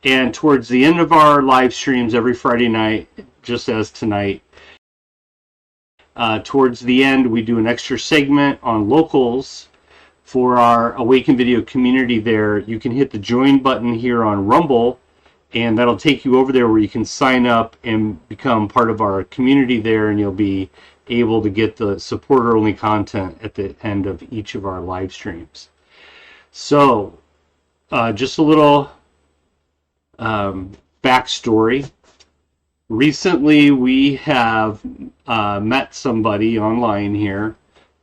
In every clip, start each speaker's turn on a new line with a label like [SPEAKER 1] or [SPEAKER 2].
[SPEAKER 1] And towards the end of our live streams every Friday night, just as tonight, towards the end, we do an extra segment on locals for our Awaken Video community there. You can hit the join button here on Rumble, and that'll take you over there where you can sign up and become part of our community there, and you'll be able to get the supporter-only content at the end of each of our live streams. So, just a little backstory. Recently, we have met somebody online here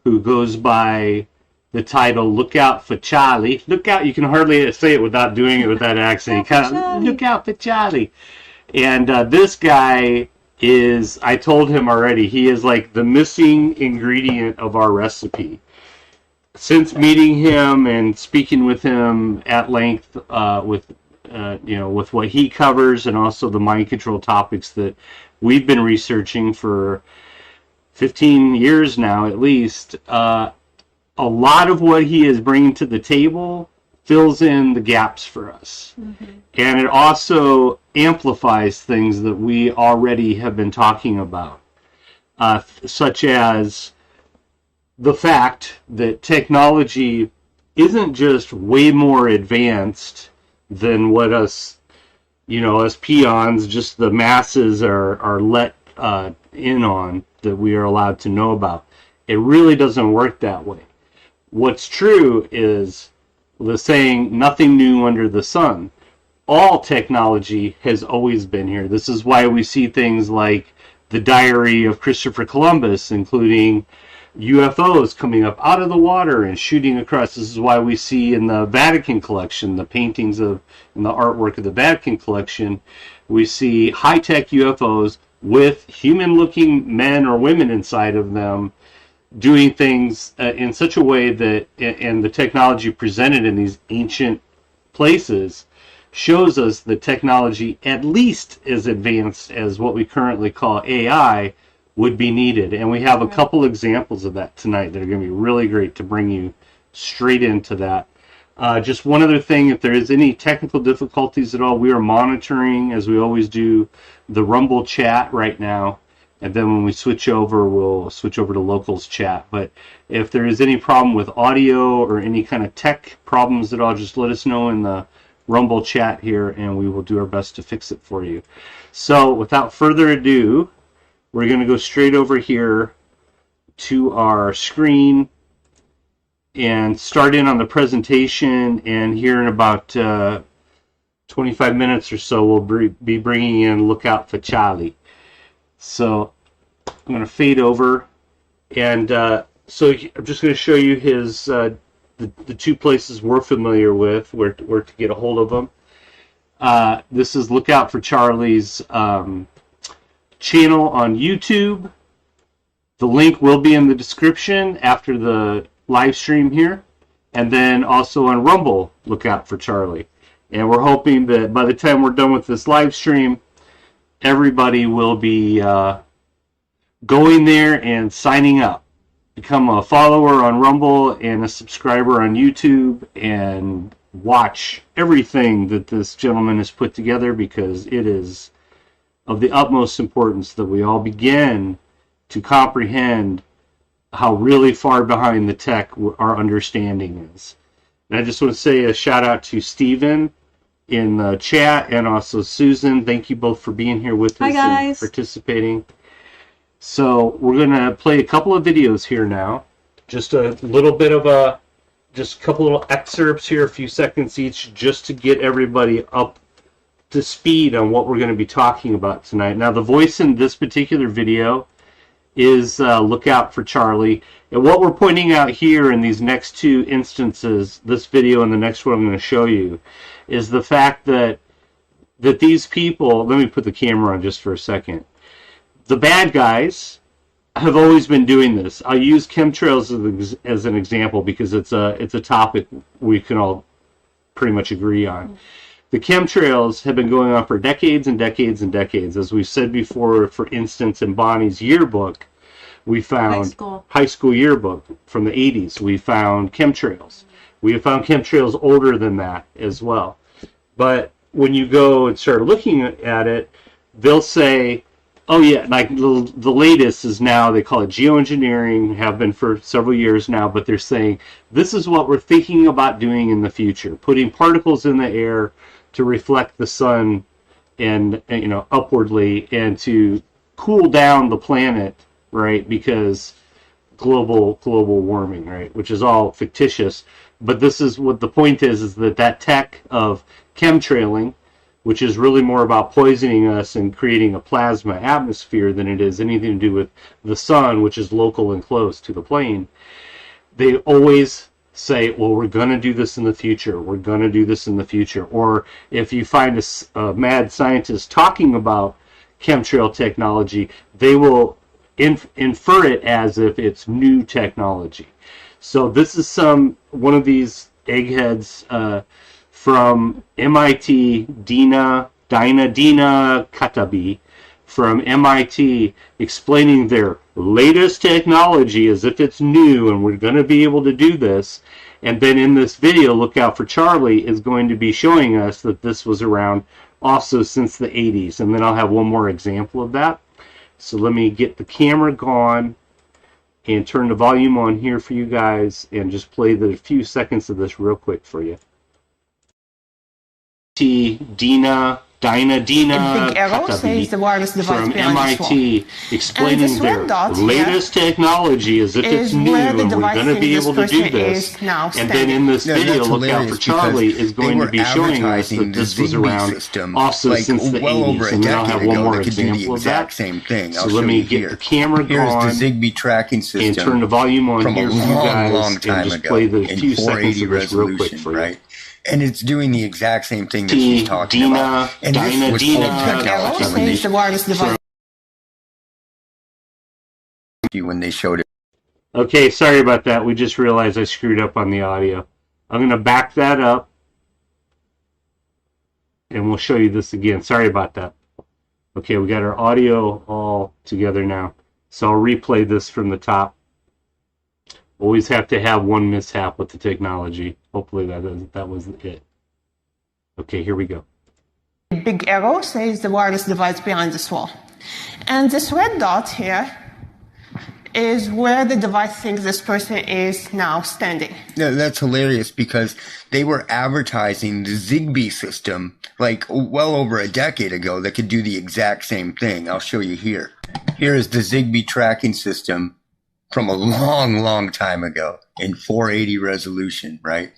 [SPEAKER 1] who goes by the title "Look Out for Charlie." Look out! You can hardly say it without doing it with that accent. Look out for Charlie. And this guy is, I told him already, he is like the missing ingredient of our recipe. Since meeting him and speaking with him at length with what he covers, and also the mind control topics that we've been researching for 15 years now at least, a lot of what he is bringing to the table fills in the gaps for us. Mm-hmm. And it also amplifies things that we already have been talking about, such as the fact that technology isn't just way more advanced than what us peons, just the masses are let in on, that we are allowed to know about. It really doesn't work that way. What's true is the saying, nothing new under the sun. All technology has always been here. This is why we see things like the Diary of Christopher Columbus, including UFOs coming up out of the water and shooting across. This is why we see in the Vatican collection, the paintings and the artwork of the Vatican collection, we see high-tech UFOs with human-looking men or women inside of them doing things in such a way that, and the technology presented in these ancient places shows us that technology at least as advanced as what we currently call AI would be needed. And we have a couple examples of that tonight that are going to be really great to bring you straight into that. Just one other thing, if there is any technical difficulties at all, we are monitoring, as we always do, the Rumble chat right now. And then when we switch over, we'll switch over to locals chat. But if there is any problem with audio or any kind of tech problems at all, just let us know in the Rumble chat here, and we will do our best to fix it for you. So without further ado, we're going to go straight over here to our screen and start in on the presentation. And here in about 25 minutes or so, we'll be bringing in Look Out for Charlie. So I'm going to fade over, and so I'm just going to show you his the two places we're familiar with where to get a hold of him. This is Look Out for Charlie's channel on YouTube. The link will be in the description after the live stream here, and then also on Rumble, Look Out for Charlie. And we're hoping that by the time we're done with this live stream, everybody will be going there and signing up. Become a follower on Rumble and a subscriber on YouTube, and watch everything that this gentleman has put together, because it is of the utmost importance that we all begin to comprehend how really far behind the tech our understanding is. And I just want to say a shout out to Steven in the chat, and also Susan. Thank you both for being here with us and participating. So we're going to play a couple of videos here now. Just a little bit of just a couple little excerpts here, a few seconds each, just to get everybody up to speed on what we're going to be talking about tonight. Now, the voice in this particular video is Look Out for Charlie. And what we're pointing out here in these next two instances, this video and the next one I'm going to show you, is the fact that these people, let me put the camera on just for a second. The bad guys have always been doing this. I'll use chemtrails as an example because it's a topic we can all pretty much agree on. The chemtrails have been going on for decades and decades and decades. As we said before, for instance, in Bonnie's yearbook, we found high school yearbook from the 80s. We found chemtrails. We have found chemtrails older than that as well. But when you go and start looking at it, they'll say, oh yeah, like the latest is now, they call it geoengineering, have been for several years now, but they're saying this is what we're thinking about doing in the future, putting particles in the air to reflect the sun and upwardly, and to cool down the planet, right? Because global warming, right? Which is all fictitious, but this is what the point is that tech of chemtrailing, which is really more about poisoning us and creating a plasma atmosphere than it is anything to do with the sun, which is local and close to the plane. They always say, well, we're going to do this in the future. We're going to do this in the future. Or if you find a mad scientist talking about chemtrail technology, they will infer it as if it's new technology. So this is one of these eggheads from MIT, Dina Katabi from MIT, explaining their latest technology as if it's new and we're going to be able to do this. And then in this video, Look Out for Charlie is going to be showing us that this was around also since the 80s. And then I'll have one more example of that. So let me get the camera gone and turn the volume on here for you guys and just play the few seconds of this real quick for you. Dina Katabi from MIT, explaining their latest technology as if it's new and we're going to be able to do this. And then in this video, Look Out for Charlie is going to be showing us that this was around also since the 80s. And then I'll have one more example of that. So let me get the camera gone and turn the volume on here for you guys and just play the few seconds of this real quick for you.
[SPEAKER 2] And it's doing the exact same thing that she's talking about. And this was old technology when they showed it.
[SPEAKER 1] Okay, sorry about that. We just realized I screwed up on the audio. I'm going to back that up. And we'll show you this again. Sorry about that. Okay, we got our audio all together now. So I'll replay this from the top. Always have to have one mishap with the technology. Hopefully that was it. Okay, here we go.
[SPEAKER 3] Big arrow says the wireless device behind this wall. And this red dot here is where the device thinks this person is now standing.
[SPEAKER 2] Yeah, that's hilarious because they were advertising the Zigbee system like well over a decade ago that could do the exact same thing. I'll show you here. Here is the Zigbee tracking system from a long time ago in 480 resolution, right?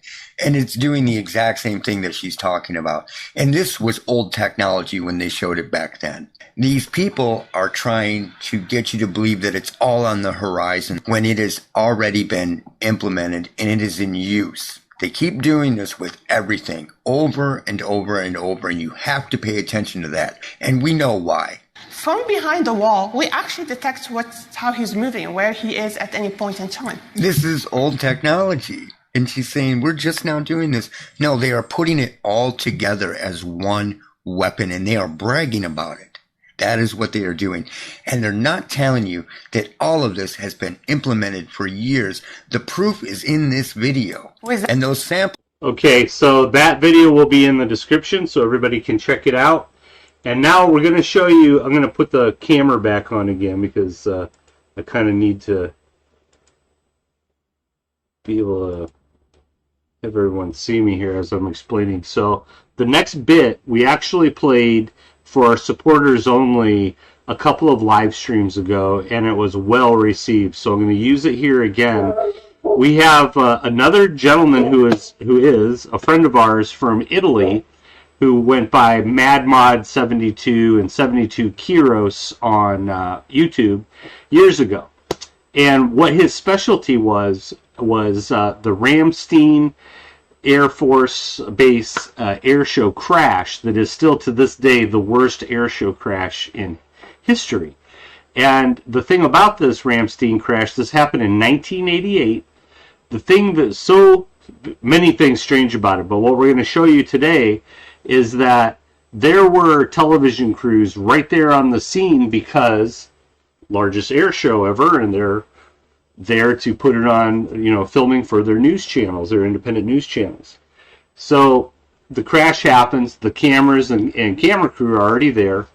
[SPEAKER 2] And it's doing the exact same thing that she's talking about. And this was old technology when they showed it back then. These people are trying to get you to believe that it's all on the horizon when it has already been implemented and it is in use. They keep doing this with everything over and over and over, and you have to pay attention to that. And we know why.
[SPEAKER 3] From behind the wall, we actually detect how he's moving, where he is at any point in time.
[SPEAKER 2] This is old technology. And she's saying, we're just now doing this. No, they are putting it all together as one weapon, and they are bragging about it. That is what they are doing. And they're not telling you that all of this has been implemented for years. The proof is in this video. And those samples.
[SPEAKER 1] Okay, so that video will be in the description so everybody can check it out. And now we're going to show you, I'm going to put the camera back on again because I kind of need to be able to have everyone see me here as I'm explaining. So the next bit we actually played for our supporters only a couple of live streams ago, and it was well received. So I'm going to use it here again. We have another gentleman who is a friend of ours from Italy, who went by MadMod72 and 72 Kiros on YouTube years ago. And what his specialty was the Ramstein Air Force Base air show crash that is still to this day the worst air show crash in history. And the thing about this Ramstein crash, this happened in 1988. The thing that's so many things strange about it, but what we're going to show you today is that there were television crews right there on the scene because largest air show ever, and they're there to put it on, filming for their news channels, their independent news channels. So the crash happens, the cameras and camera crew are already there,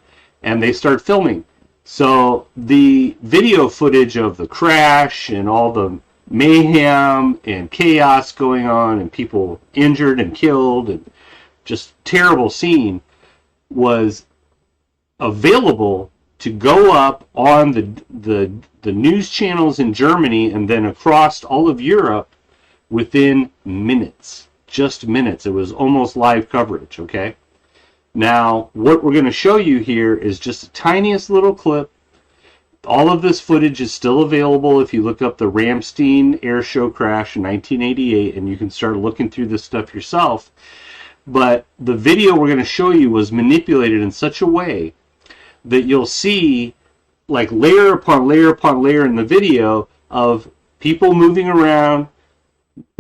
[SPEAKER 1] and they start filming. So the video footage of the crash and all the mayhem and chaos going on and people injured and killed and just terrible scene was available to go up on the news channels in Germany and then across all of Europe within minutes. Just minutes. It was almost live coverage, okay? Now, what we're going to show you here is just the tiniest little clip. All of this footage is still available if you look up the Ramstein air show crash in 1988, and you can start looking through this stuff yourself. But the video we're going to show you was manipulated in such a way that you'll see like layer upon layer upon layer in the video of people moving around,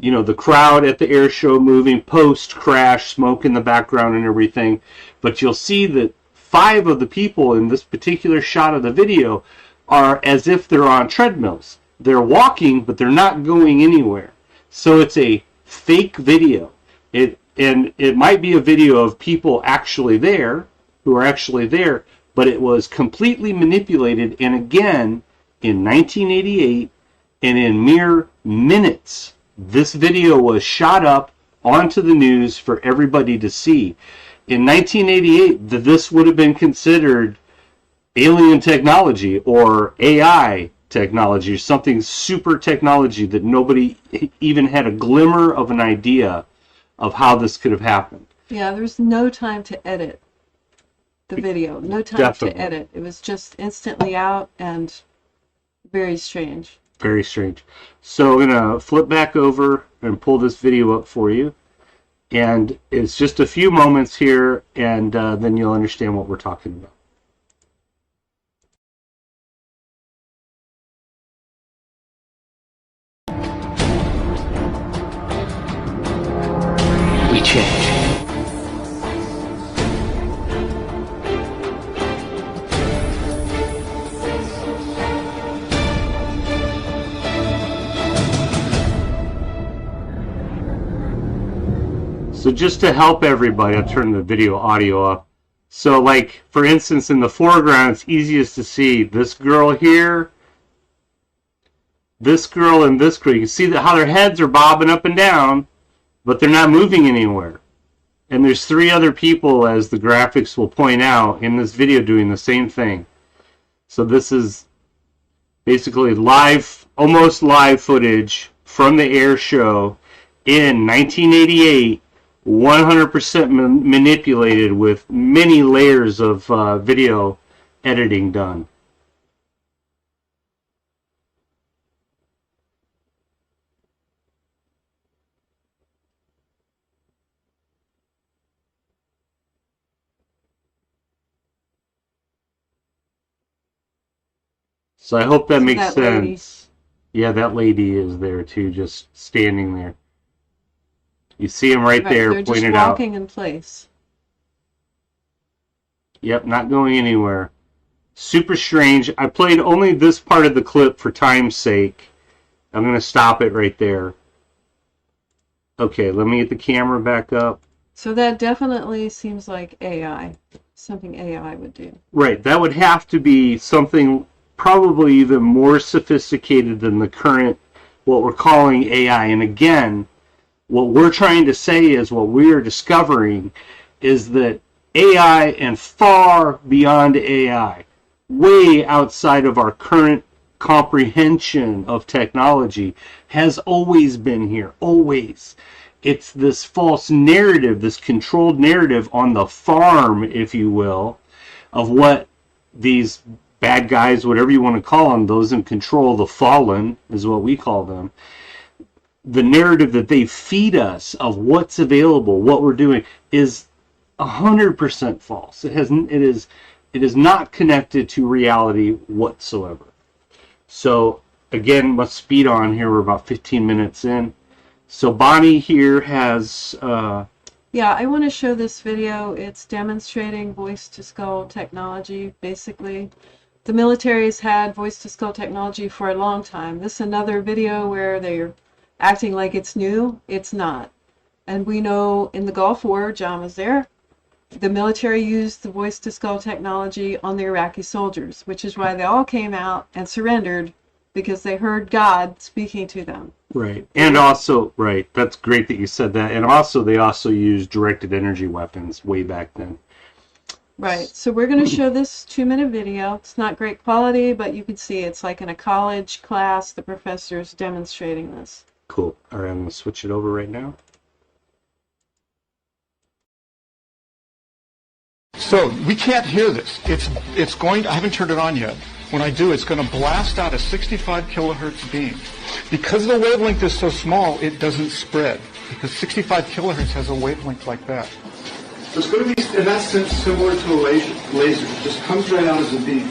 [SPEAKER 1] you know, the crowd at the air show moving, post-crash, smoke in the background and everything. But you'll see that 5 of the people in this particular shot of the video are as if they're on treadmills. They're walking, but they're not going anywhere. So it's a fake video. It might be a video of people actually there, who are actually there, but it was completely manipulated. And again, in 1988, and in mere minutes, this video was shot up onto the news for everybody to see. In 1988, this would have been considered alien technology or AI technology, or something super technology that nobody even had a glimmer of an idea of how this could have happened.
[SPEAKER 4] Yeah, there's no time to edit the video. No time
[SPEAKER 1] Definitely.
[SPEAKER 4] to edit. It was just instantly out and very strange.
[SPEAKER 1] Very strange. So I'm going to flip back over and pull this video up for you. And it's just a few moments here, and then you'll understand what we're talking about.
[SPEAKER 5] We change.
[SPEAKER 1] So just to help everybody, I'll turn the video audio up. So like, for instance, in the foreground, it's easiest to see this girl here, this girl, and this girl. You can see that how their heads are bobbing up and down, but they're not moving anywhere. And there's 3 other people, as the graphics will point out, in this video doing the same thing. So this is basically live, almost live footage from the air show in 1988, 100% manipulated with many layers of video editing done. So I hope that makes
[SPEAKER 4] that
[SPEAKER 1] sense.
[SPEAKER 4] lady.
[SPEAKER 1] Yeah, that lady is there too, just standing there. You see him right there,
[SPEAKER 4] They're just
[SPEAKER 1] pointed out.
[SPEAKER 4] walking in place.
[SPEAKER 1] Yep, not going anywhere. Super strange. I played only this part of the clip for time's sake. I'm going to stop it right there. Okay, let me get the camera back up.
[SPEAKER 4] So that definitely seems like AI. Something AI would do.
[SPEAKER 1] Right, that would have to be something probably even more sophisticated than the current, what we're calling AI. And again, what we're trying to say is, what we are discovering is that AI and far beyond AI, way outside of our current comprehension of technology, has always been here, always. It's this false narrative, this controlled narrative on the farm, if you will, of what these bad guys, whatever you want to call them, those in control, the fallen is what we call them, the narrative that they feed us of what's available, what we're doing, is 100% false. It is not connected to reality whatsoever. So again, let's speed on here. We're about 15 minutes in. So Bonnie here has
[SPEAKER 4] Yeah, I want to show this video. It's demonstrating voice-to-skull technology. Basically, the military's had voice-to-skull technology for a long time. This is another video where they're acting like it's new. It's not. And we know in the Gulf War, John was there, the military used the voice-to-skull technology on the Iraqi soldiers, which is why they all came out and surrendered, because they heard God speaking to them.
[SPEAKER 1] Right. And also, right, that's great that you said that. And also, they also used directed energy weapons way back then.
[SPEAKER 4] Right. So we're going to show this 2-minute video. It's not great quality, but you can see it's like in a college class, the professor's demonstrating this.
[SPEAKER 1] Cool. All right, I'm going to switch it over right now.
[SPEAKER 5] So we can't hear this. It's going to, I haven't turned it on yet. When I do, it's going to blast out a 65 kilohertz beam. Because the wavelength is so small, it doesn't spread. Because 65 kilohertz has a wavelength like that. So it's going to be, in that sense, similar to a laser. It just comes right out as a beam.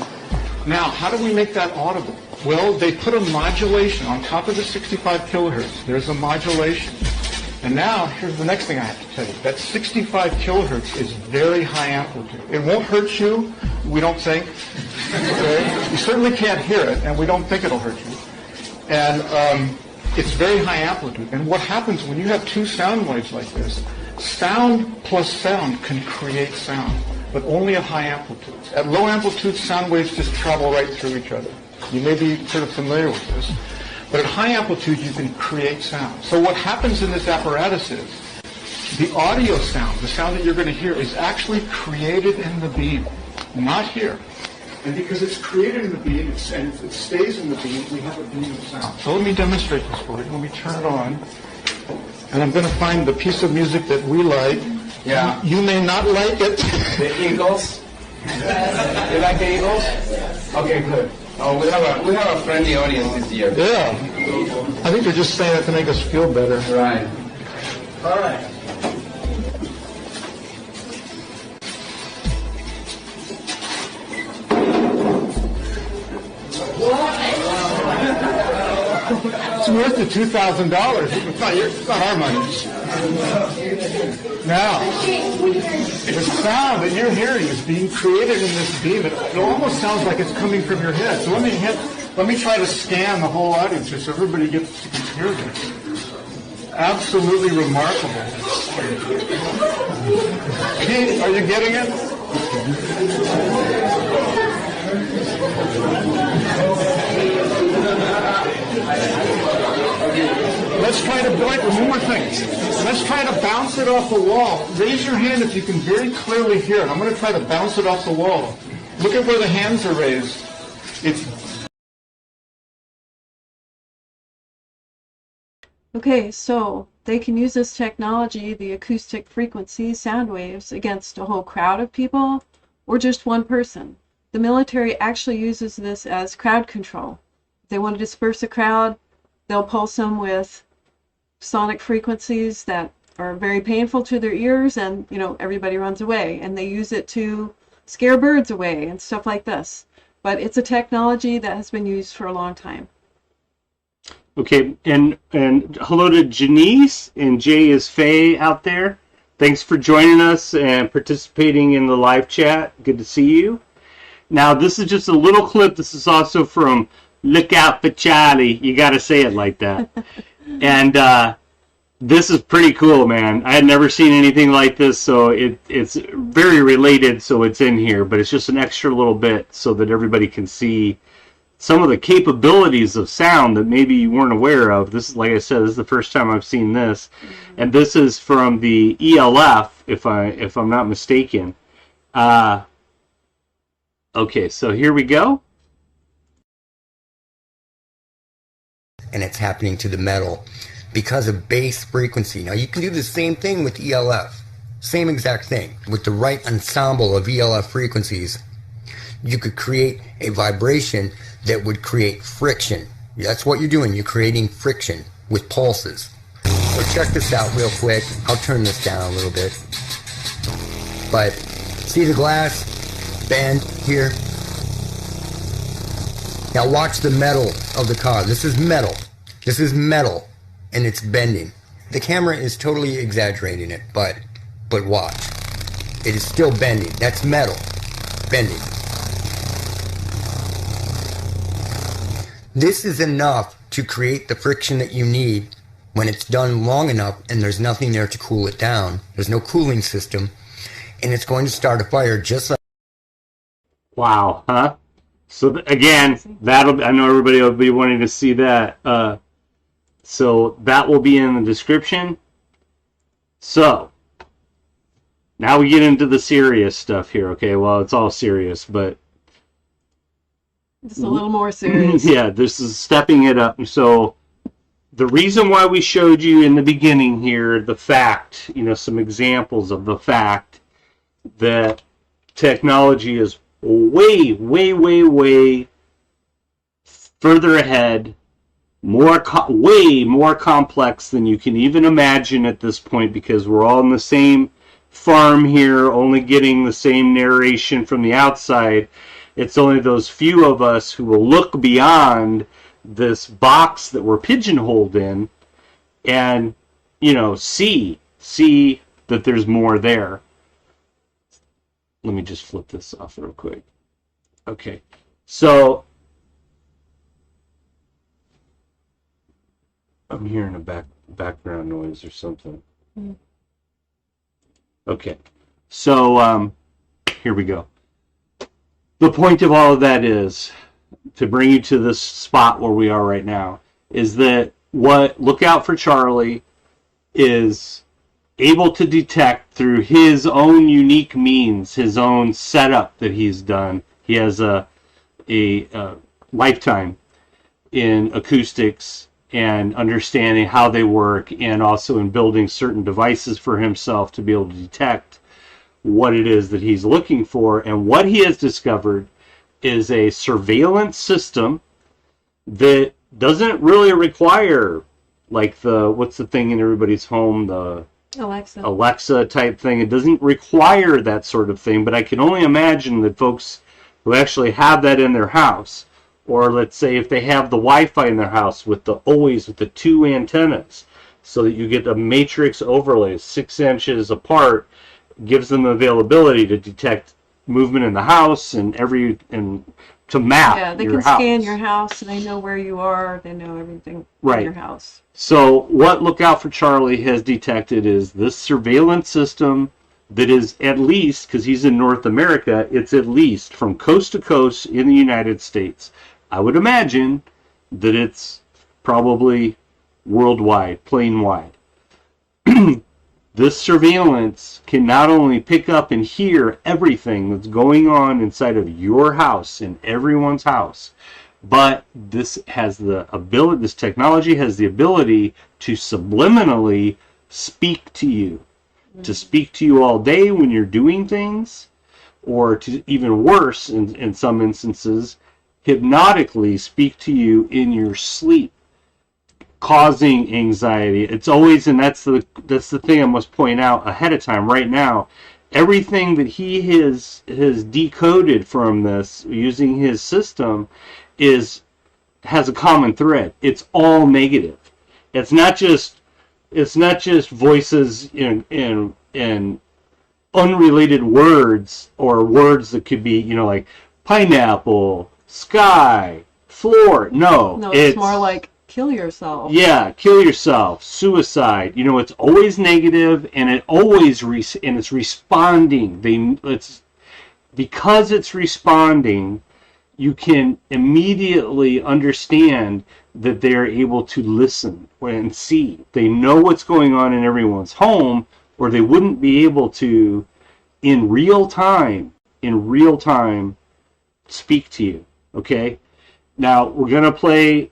[SPEAKER 5] Now, how do we make that audible? Well, they put a modulation on top of the 65 kilohertz. There's a modulation. And now, here's the next thing I have to tell you. That 65 kilohertz is very high amplitude. It won't hurt you, we don't think. Okay? You certainly can't hear it, and we don't think it'll hurt you. And it's very high amplitude. And what happens when you have two sound waves like this, sound plus sound can create sound, but only at high amplitudes. At low amplitudes, sound waves just travel right through each other. You may be sort of familiar with this. But at high amplitude, you can create sound. So what happens in this apparatus is the audio sound, the sound that you're going to hear, is actually created in the beam, not here. And because it's created in the beam and it stays in the beam, we have a beam of sound. So let me demonstrate this for you. Let me turn it on. And I'm going to find the piece of music that we like.
[SPEAKER 6] Yeah.
[SPEAKER 5] You may not like it.
[SPEAKER 6] The Eagles? You like the Eagles? Okay, good. Oh, we have a friendly audience this year.
[SPEAKER 5] Yeah. I think they're just saying that to make us feel better.
[SPEAKER 6] Right. All right.
[SPEAKER 5] It's worth the $2,000. It's not our money. Now, the sound that you're hearing is being created in this beam. It almost sounds like it's coming from your head. So let me try to scan the whole audience here so everybody gets to hear this. Absolutely remarkable. Pete, are you getting it? Let's try to, one more thing. Let's try to bounce it off the wall. Raise your hand if you can very clearly hear it. I'm going to try to bounce it off the wall. Look at where the hands are raised.
[SPEAKER 4] Okay, so they can use this technology, the acoustic frequency sound waves, against a whole crowd of people or just one person. The military actually uses this as crowd control. If they want to disperse a crowd, they'll pulse them with sonic frequencies that are very painful to their ears, and everybody runs away, and they use it to scare birds away and stuff like this. But it's a technology that has been used for a long time.
[SPEAKER 1] Okay, and hello to Janice, and Jay is Faye out there. Thanks for joining us and participating in the live chat. Good to see you. Now, this is just a little clip. This is also from Look Out for Charlie. You got to say it like that. And this is pretty cool, man. I had never seen anything like this, so it's very related, so it's in here. But it's just an extra little bit so that everybody can see some of the capabilities of sound that maybe you weren't aware of. This is, like I said, this is the first time I've seen this. And this is from the ELF, if I'm not mistaken. Okay, so here we go.
[SPEAKER 2] And it's happening to the metal because of bass frequency. Now you can do the same thing with ELF. Same exact thing. With the right ensemble of ELF frequencies, you could create a vibration that would create friction. That's what you're doing. You're creating friction with pulses. So check this out real quick. I'll turn this down a little bit. But see the glass bend here? Now watch the metal of the car. This is metal. This is metal, and it's bending. The camera is totally exaggerating it, but watch. It is still bending. That's metal. Bending. This is enough to create the friction that you need when it's done long enough and there's nothing there to cool it down, there's no cooling system, and it's going to start a fire just like.
[SPEAKER 1] Wow, huh? So again, I know everybody will be wanting to see that. So that will be in the description. So now we get into the serious stuff here. Okay, well, it's all serious, but
[SPEAKER 4] It's a little more serious.
[SPEAKER 1] yeah, this is stepping it up. So the reason why we showed you in the beginning here the fact, some examples of the fact that technology is way, way, way, way further ahead, way more complex than you can even imagine at this point, because we're all in the same farm here, only getting the same narration from the outside. It's only those few of us who will look beyond this box that we're pigeonholed in and, see that there's more there. Let me just flip this off real quick. Okay, so I'm hearing a background noise or something. Okay, so here we go. The point of all of that is to bring you to this spot where we are right now, is that what Lookout for Charlie is able to detect through his own unique means, his own setup that he's done. He has a lifetime in acoustics and understanding how they work, and also in building certain devices for himself to be able to detect what it is that he's looking for. And what he has discovered is a surveillance system that doesn't really require, like, what's the thing in everybody's home, the Alexa type thing. It doesn't require that sort of thing, but I can only imagine that folks who actually have that in their house, or let's say if they have the Wi-Fi in their house with the two antennas, so that you get a matrix overlay 6 inches apart, gives them the availability to detect movement in the house and to map.
[SPEAKER 4] Yeah, they
[SPEAKER 1] your
[SPEAKER 4] can
[SPEAKER 1] house.
[SPEAKER 4] scan your house, and they know where you are. They know everything
[SPEAKER 1] Right.
[SPEAKER 4] in your house.
[SPEAKER 1] So what Lookout for Charlie has detected is this surveillance system that is, at least, because he's in North America, it's at least from coast to coast in the United States. I would imagine that it's probably worldwide, plane wide. This surveillance can not only pick up and hear everything that's going on inside of your house and everyone's house, but this technology has the ability to subliminally speak to you, to speak to you all day when you're doing things, or to, even worse in some instances, hypnotically speak to you in your sleep, causing anxiety. It's always, and that's the thing I must point out ahead of time right now, everything that he has decoded from this using his system has a common thread. It's all negative. It's not just voices in unrelated words, or words that could be, like pineapple, sky, floor. No,
[SPEAKER 4] it's more like kill yourself.
[SPEAKER 1] Yeah, kill yourself, suicide. It's always negative, and it's responding. Because it's responding, you can immediately understand that they're able to listen and see. They know what's going on in everyone's home, or they wouldn't be able to, in real time, speak to you. Okay? Now, we're going to play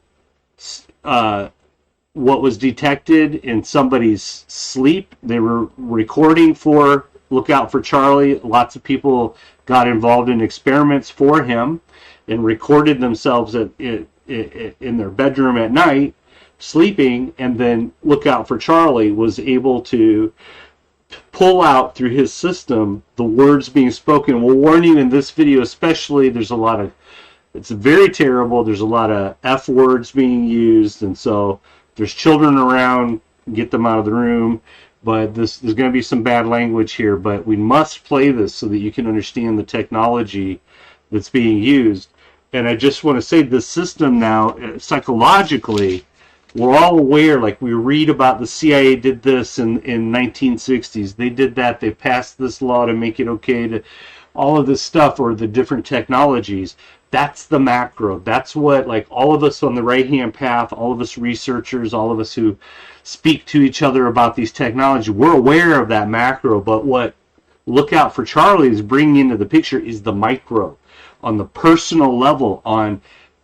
[SPEAKER 1] what was detected in somebody's sleep. They were recording for Lookout for Charlie. Lots of people got involved in experiments for him and recorded themselves in their bedroom at night, sleeping, and then Lookout for Charlie was able to pull out through his system the words being spoken. We'll warn you in this video especially, it's very terrible. There's a lot of F words being used, and so there's children around, get them out of the room. But there's going to be some bad language here, but we must play this so that you can understand the technology that's being used. And I just want to say, the system now, psychologically, we're all aware, like we read about the CIA did this in 1960s. They did that. They passed this law to make it okay to all of this stuff, or the different technologies. That's the macro. That's what, like, all of us on the right-hand path, all of us researchers, all of us who speak to each other about these technologies, we're aware of that macro. But what Lookout for Charlie is bringing into the picture is the micro, on the personal level, on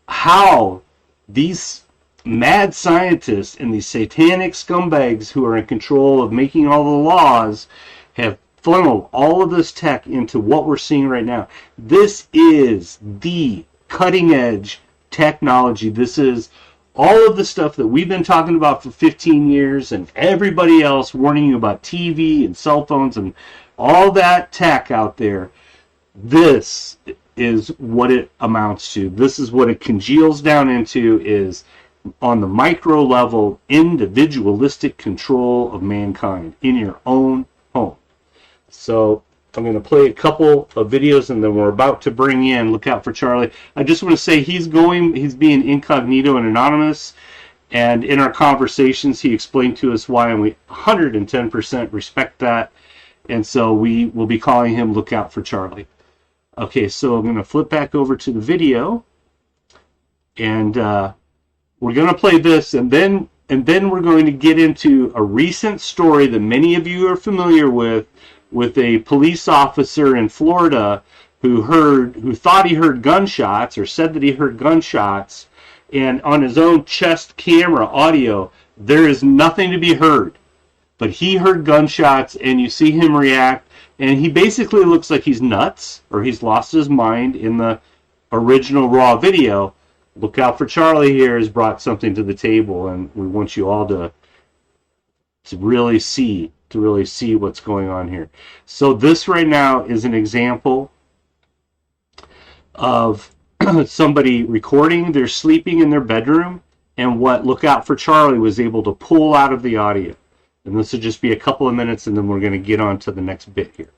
[SPEAKER 1] how these mad scientists and these satanic scumbags who are in control of making all the laws have funneled all of this tech into what we're seeing right now. This is the cutting edge technology. This is all of the stuff that we've been talking about for 15 years, and everybody else warning you about TV and cell phones and all that tech out there. This is what it amounts to. This is what it congeals down into, is on the micro level, individualistic control of mankind in your own home. So I'm going to play a couple of videos, and then we're about to bring in Lookout for Charlie. I just want to say he's being incognito and anonymous, and in our conversations he explained to us why, and we 110% respect that. And so we will be calling him Lookout for Charlie. Okay, so I'm going to flip back over to the video, and we're going to play this, and then we're going to get into a recent story that many of you are familiar with a police officer in Florida who thought he heard gunshots, or said that he heard gunshots, and on his own chest camera audio, there is nothing to be heard. But he heard gunshots, and you see him react, and he basically looks like he's nuts, or he's lost his mind in the original raw video. Lookout for Charlie here has brought something to the table, and we want you all to really see what's going on here. So this right now is an example of somebody recording their sleeping in their bedroom, and what Lookout for Charlie was able to pull out of the audio. And this will just be a couple of minutes, and then we're going to get on to the next bit here.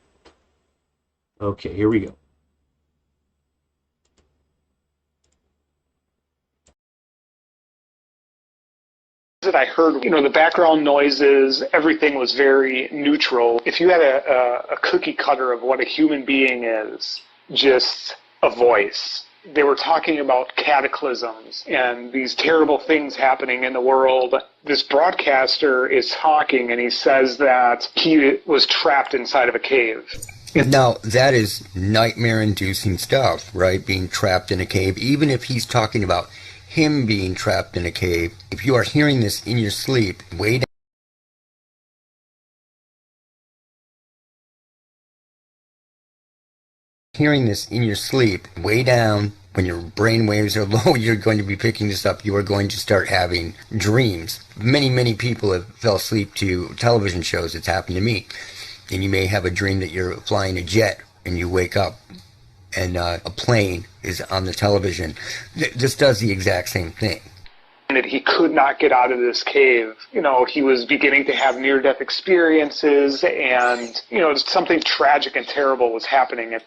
[SPEAKER 1] Okay, here we go.
[SPEAKER 7] That I heard, the background noises, everything was very neutral. If you had a cookie cutter of what a human being is, just a voice. They were talking about cataclysms and these terrible things happening in the world. This broadcaster is talking, and he says that he was trapped inside of a cave.
[SPEAKER 2] Now, that is nightmare-inducing stuff, right? Being trapped in a cave. Even if he's talking about him being trapped in a cave, if you are hearing this in your sleep, way down. Hearing this in your sleep, way down, when your brain waves are low, you're going to be picking this up. You are going to start having dreams. Many people have fell asleep to television shows. It's happened to me. And you may have a dream that you're flying a jet, and you wake up and a plane is on the television. This does the exact same thing.
[SPEAKER 7] That he could not get out of this cave. He was beginning to have near-death experiences, and, something tragic and terrible was happening.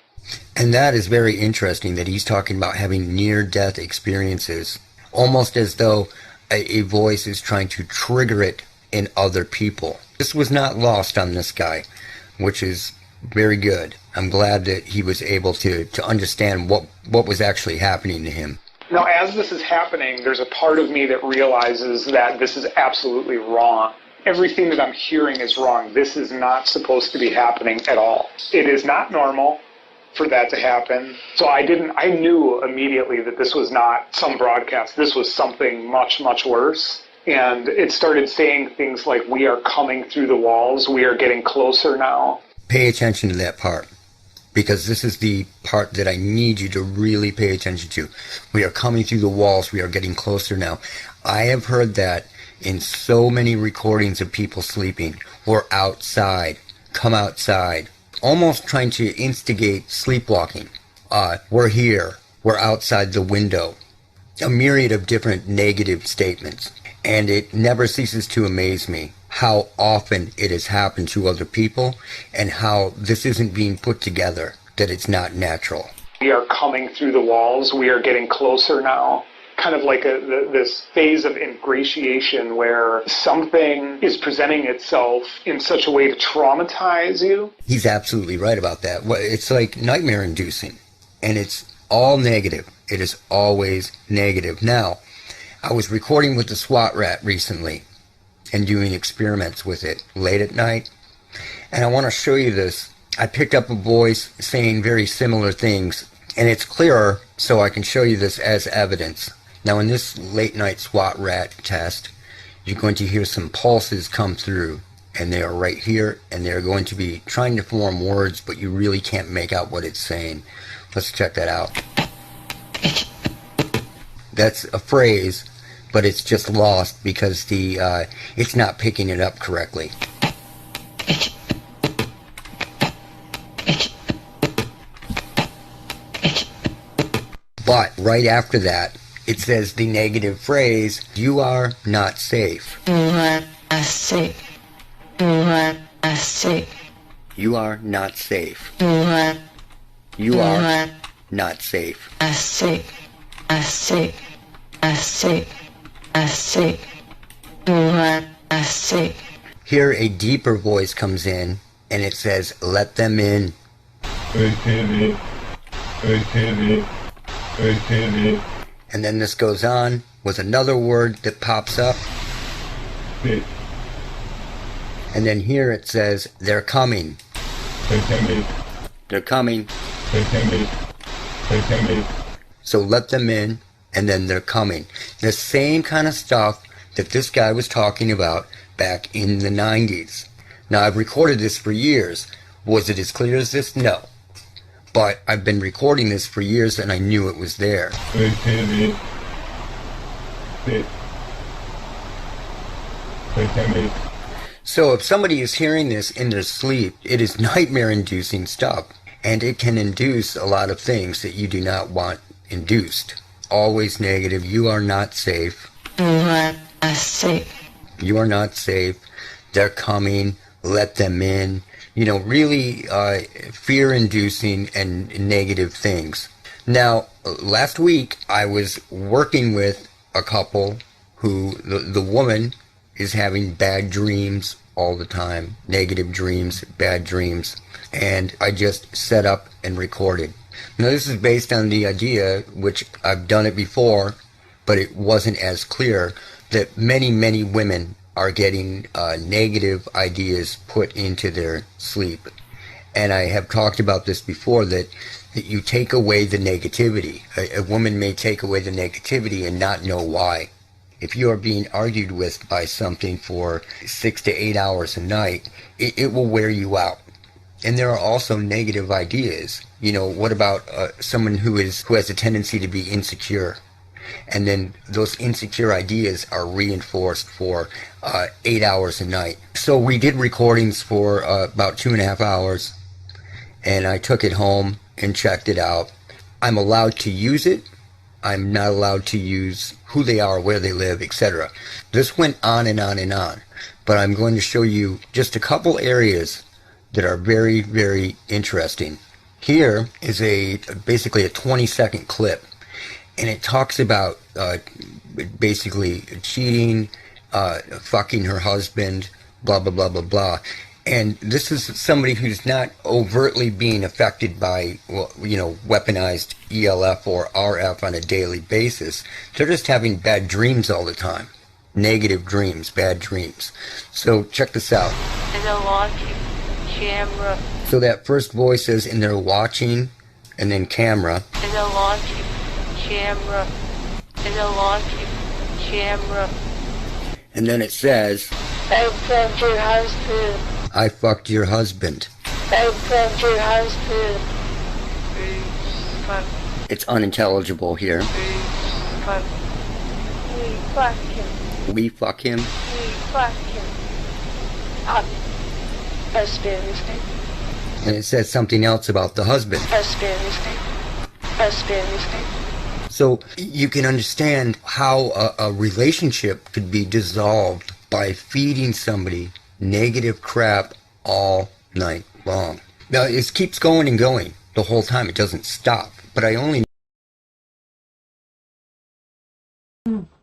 [SPEAKER 2] And that is very interesting that he's talking about having near-death experiences, almost as though a voice is trying to trigger it in other people. This was not lost on this guy, which is very good. I'm glad that he was able to understand what was actually happening to him.
[SPEAKER 7] Now, as this is happening, there's a part of me that realizes that this is absolutely wrong. Everything that I'm hearing is wrong. This is not supposed to be happening at all. It is not normal for that to happen. So I knew immediately that this was not some broadcast. This was something much, much worse. And it started saying things like, "We are coming through the walls. We are getting closer now."
[SPEAKER 2] Pay attention to that part, because this is the part that I need you to really pay attention to. We are coming through the walls. We are getting closer now. I have heard that in so many recordings of people sleeping or outside. Come outside. Almost trying to instigate sleepwalking. We're here. We're outside the window. A myriad of different negative statements. And it never ceases to amaze me how often it has happened to other people, and how this isn't being put together, that it's not natural.
[SPEAKER 7] We are coming through the walls. We are getting closer now. kind of like this phase of ingratiation where something is presenting itself in such a way to traumatize you.
[SPEAKER 2] He's absolutely right about that. It's like nightmare inducing, and it's all negative. It is always negative. Now, I was recording with the SWAT rat recently and doing experiments with it late at night, and I want to show you this. I picked up a voice saying very similar things, and it's clearer, so I can show you this as evidence. Now, in this late night SWAT rat test, you're going to hear some pulses come through, and they are right here, and they're going to be trying to form words, but you really can't make out what it's saying. Let's check that out. That's a phrase, but it's just lost because it's not picking it up correctly. But right after that, it says the negative phrase, "You are not safe."
[SPEAKER 8] You are not safe. You are not safe.
[SPEAKER 2] You are not safe.
[SPEAKER 8] You are.
[SPEAKER 2] You are not safe.
[SPEAKER 8] Safe. Safe. Safe. Safe. You are safe.
[SPEAKER 2] Here a deeper voice comes in, and it says, "Let them in." And then this goes on with another word that pops up. And then here it says, "They're coming." They're coming. So let them in, and then they're coming. The same kind of stuff that this guy was talking about back in the 90s. Now, I've recorded this for years. Was it as clear as this? No. But I've been recording this for years, and I knew it was there. So if somebody is hearing this in their sleep, it is nightmare-inducing stuff, and it can induce a lot of things that you do not want induced. Always negative. You are not safe.
[SPEAKER 8] You are not safe.
[SPEAKER 2] You are not safe. They're coming. Let them in. You know, really fear-inducing and negative things. Now, last week I was working with a couple who, the woman is having bad dreams all the time. Negative dreams, bad dreams. And I just set up and recorded. Now, this is based on the idea, which I've done it before, but it wasn't as clear, that many, many women are getting negative ideas put into their sleep. And I have talked about this before, that you take away the negativity. A woman may take away the negativity and not know why. If you are being argued with by something for 6 to 8 hours a night, it will wear you out. And there are also negative ideas. You know, what about someone who has a tendency to be insecure? And then those insecure ideas are reinforced for 8 hours a night. So we did recordings for about 2.5 hours, and I took it home and checked it out. I'm allowed to use it. I'm not allowed to use who they are, where they live, etc. This went on and on and on. But I'm going to show you just a couple areas that are very, very interesting. Here is basically a 20-second clip. And it talks about basically cheating, fucking her husband, blah, blah, blah, blah, blah. And this is somebody who's not overtly being affected by, well, you know, weaponized ELF or RF on a daily basis. They're just having bad dreams all the time. Negative dreams, bad dreams. So check this out.
[SPEAKER 8] And they're watching camera.
[SPEAKER 2] So that first voice says, and they're watching, and then camera.
[SPEAKER 8] And they're watching camera. And they're watching camera.
[SPEAKER 2] And then it says,
[SPEAKER 8] I fucked your husband.
[SPEAKER 2] I fucked your husband.
[SPEAKER 8] I fucked your husband.
[SPEAKER 2] It's unintelligible here.
[SPEAKER 8] We fuck him.
[SPEAKER 2] We fuck him.
[SPEAKER 8] We fuck him. Husband's name.
[SPEAKER 2] And it says something else about the husband.
[SPEAKER 8] Husband's name. Husband's name.
[SPEAKER 2] So you can understand how a relationship could be dissolved by feeding somebody negative crap all night long. Now, it keeps going and going the whole time. It doesn't stop. But I only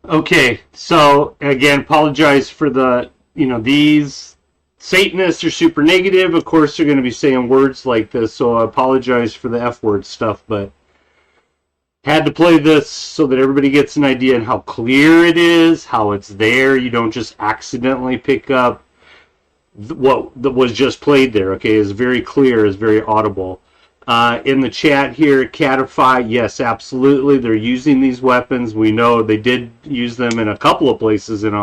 [SPEAKER 1] Okay, so again, apologize for the, these Satanists are super negative. Of course, they're going to be saying words like this, so I apologize for the F word stuff, but had to play this so that everybody gets an idea on how clear it is, how it's there. You don't just accidentally pick up what was just played there. Okay, it's very clear, it's very audible. In the chat here, Catify, yes, absolutely, they're using these weapons. We know they did use them in a couple of places in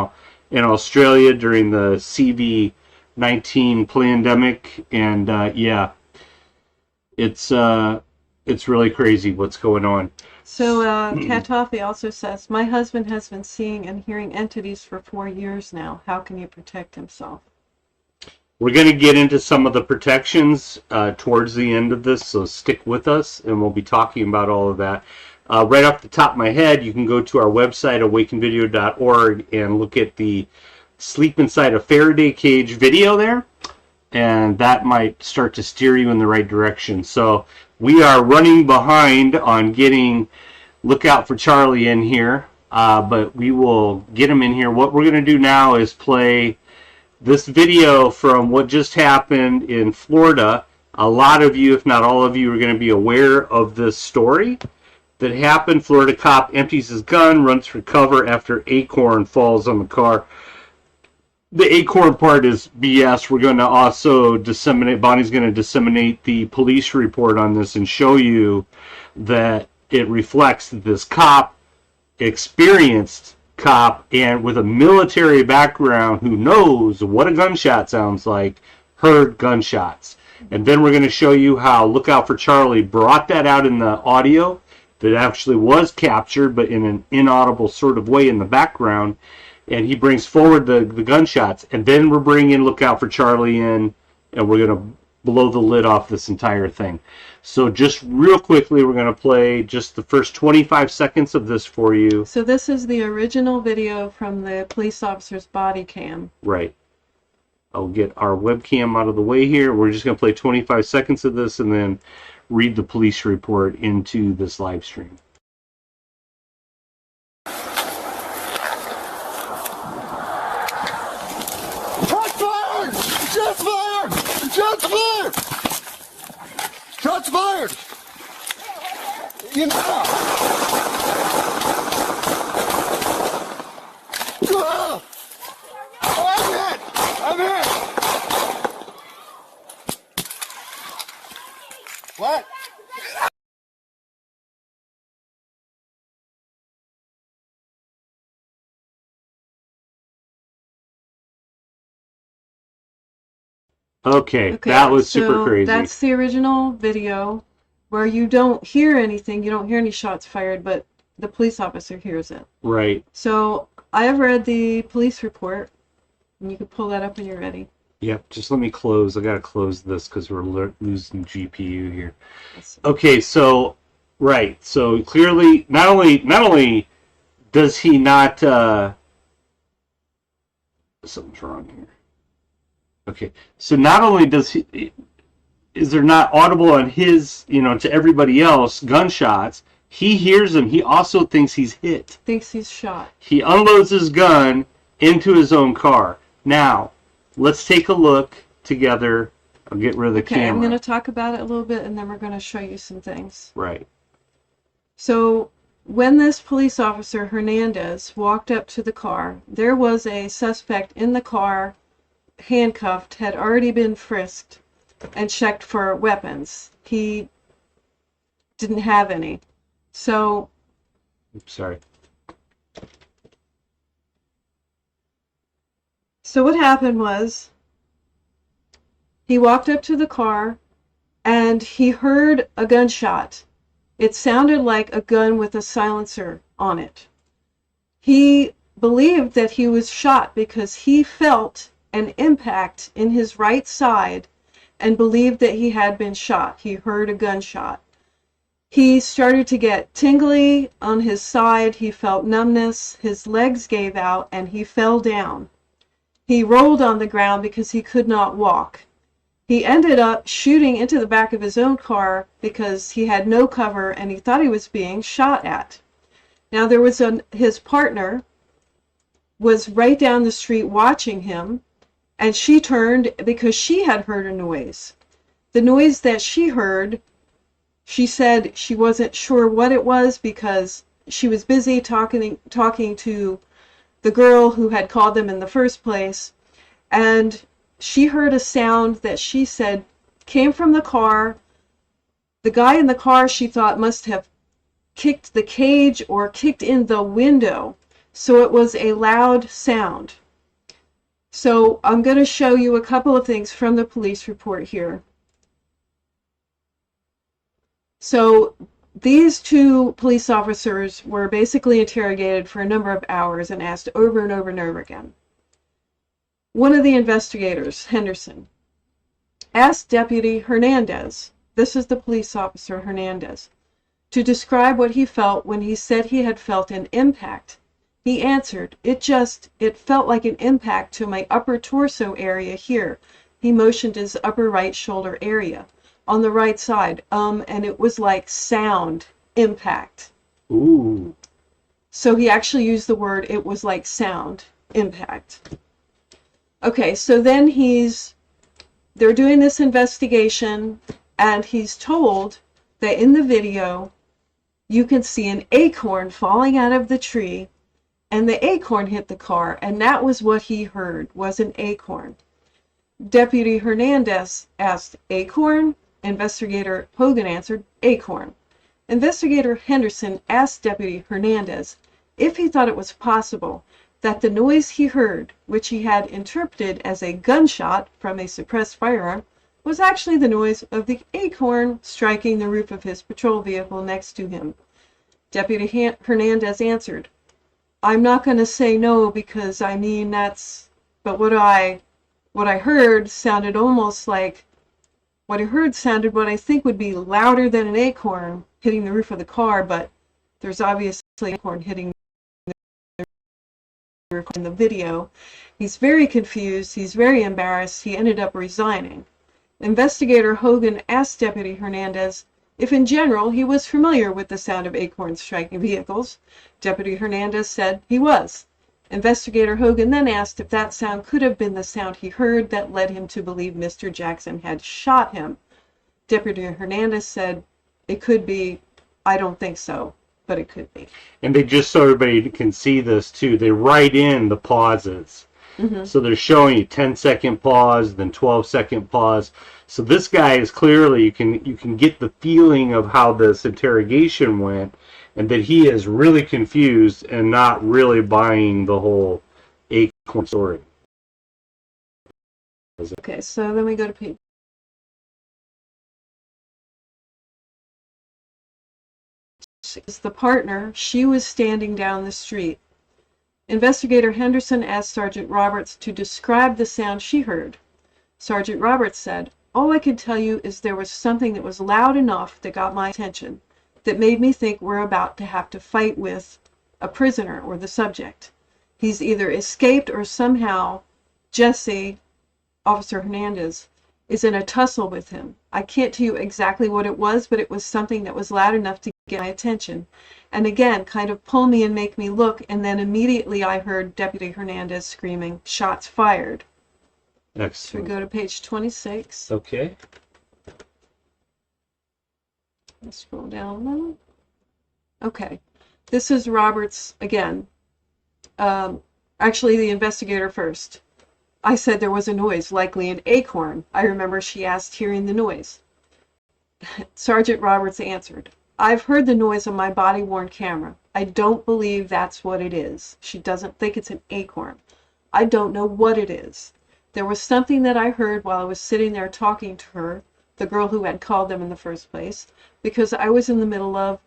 [SPEAKER 1] Australia during the CV-19 pandemic, and yeah, it's really crazy what's going on.
[SPEAKER 4] So Katafi also says, my husband has been seeing and hearing entities for 4 years now. How can he protect himself?
[SPEAKER 1] We're going to get into some of the protections towards the end of this, so stick with us, and we'll be talking about all of that. Right off the top of my head, you can go to our website, awakenvideo.org, and look at the Sleep Inside a Faraday Cage video there, and that might start to steer you in the right direction. So we are running behind on getting Lookout for Charlie in here, but we will get him in here. What we're going to do now is play this video from what just happened in Florida. A lot of you, if not all of you, are going to be aware of this story that happened. Florida cop empties his gun, runs for cover after acorn falls on the car. The acorn part is BS. We're going to also disseminate, Bonnie's going to disseminate the police report on this and show you that it reflects that this cop, experienced cop, and with a military background who knows what a gunshot sounds like, heard gunshots. And then we're going to show you how Lookout for Charlie brought that out in the audio that actually was captured, but in an inaudible sort of way in the background. And he brings forward the gunshots. And then we're bringing Lookout for Charlie in, and we're going to blow the lid off this entire thing. So just real quickly, we're going to play just the first 25 seconds of this for you.
[SPEAKER 4] So this is the original video from the police officer's body cam.
[SPEAKER 1] Right. I'll get our webcam out of the way here. We're just going to play 25 seconds of this and then read the police report into this live stream.
[SPEAKER 9] Shots fired! Shots fired! Shots fired! You know. I'm hit! What?
[SPEAKER 1] Okay, that was super crazy.
[SPEAKER 4] That's the original video where you don't hear anything, you don't hear any shots fired, but the police officer hears it.
[SPEAKER 1] Right.
[SPEAKER 4] So I have read the police report, and you can pull that up when you're ready.
[SPEAKER 1] Yep, just let me close. I got to close this because we're losing GPU here. Okay, so, right. So clearly, not only does he not, something's wrong here. Okay, so not only is there not audible on his, to everybody else, gunshots, he hears them. He also thinks he's hit.
[SPEAKER 4] Thinks he's shot.
[SPEAKER 1] He unloads his gun into his own car. Now, let's take a look together. I'll get rid of the camera.
[SPEAKER 4] Okay, I'm going to talk about it a little bit, and then we're going to show you some things.
[SPEAKER 1] Right.
[SPEAKER 4] So when this police officer, Hernandez, walked up to the car, there was a suspect in the car, handcuffed, had already been frisked and checked for weapons. He didn't have any. So,
[SPEAKER 1] sorry.
[SPEAKER 4] So what happened was he walked up to the car and he heard a gunshot. It sounded like a gun with a silencer on it. He believed that he was shot because he felt an impact in his right side and believed that he had been shot. He heard a gunshot. He started to get tingly on his side. He felt numbness. His legs gave out and he fell down. He rolled on the ground because he could not walk. He ended up shooting into the back of his own car because he had no cover and he thought he was being shot at. Now there was his partner was right down the street watching him, and she turned because she had heard a noise. The noise that she heard, she said she wasn't sure what it was because she was busy talking to the girl who had called them in the first place, and she heard a sound that she said came from the car. The guy in the car, she thought, must have kicked the cage or kicked in the window. So it was a loud sound. So I'm going to show you a couple of things from the police report here. So these two police officers were basically interrogated for a number of hours and asked over and over and over again. One of the investigators, Henderson, asked Deputy Hernandez, this is the police officer Hernandez, to describe what he felt when he said he had felt an impact. He answered, it felt like an impact to my upper torso area here. He motioned his upper right shoulder area on the right side, and it was like sound impact.
[SPEAKER 1] Ooh.
[SPEAKER 4] So he actually used the word, it was like sound impact. Okay, so then they're doing this investigation, and he's told that in the video, you can see an acorn falling out of the tree, and the acorn hit the car, and that was what he heard, was an acorn. Deputy Hernandez asked, acorn? Investigator Hogan answered, acorn. Investigator Henderson asked Deputy Hernandez if he thought it was possible that the noise he heard, which he had interpreted as a gunshot from a suppressed firearm, was actually the noise of the acorn striking the roof of his patrol vehicle next to him. Deputy Hernandez answered, I'm not going to say no because but what I heard sounded almost like, what I think would be louder than an acorn hitting the roof of the car, but there's obviously an acorn hitting the roof in the video. He's very confused, he's very embarrassed, he ended up resigning. Investigator Hogan asked Deputy Hernandez if in general he was familiar with the sound of acorns striking vehicles. Deputy Hernandez said he was. Investigator Hogan then asked if that sound could have been the sound he heard that led him to believe Mr. Jackson had shot him. Deputy Hernandez said, it could be, I don't think so, but it could be.
[SPEAKER 1] And they, just so everybody can see this too, they write in the pauses. Mm-hmm. So they're showing you 10-second pause, then 12-second pause. So this guy is clearly, you can get the feeling of how this interrogation went, and that he is really confused and not really buying the whole acorn story.
[SPEAKER 4] Okay, so then we go to page. The partner, she was standing down the street. Investigator Henderson asked Sergeant Roberts to describe the sound she heard. Sergeant Roberts said, all I can tell you is there was something that was loud enough that got my attention, that made me think we're about to have to fight with a prisoner or the subject. He's either escaped or somehow Jesse, Officer Hernandez, is in a tussle with him. I can't tell you exactly what it was, but it was something that was loud enough to get my attention. And again, kind of pull me and make me look, and then immediately I heard Deputy Hernandez screaming, shots fired.
[SPEAKER 1] Excellent.
[SPEAKER 4] So we go to page 26.
[SPEAKER 1] Okay.
[SPEAKER 4] Let's scroll down a little. Okay. This is Roberts again. Actually, the investigator first. I said there was a noise, likely an acorn. I remember she asked, hearing the noise. Sergeant Roberts answered, I've heard the noise on my body-worn camera. I don't believe that's what it is. She doesn't think it's an acorn. I don't know what it is. There was something that I heard while I was sitting there talking to her, the girl who had called them in the first place, because I was in the middle of,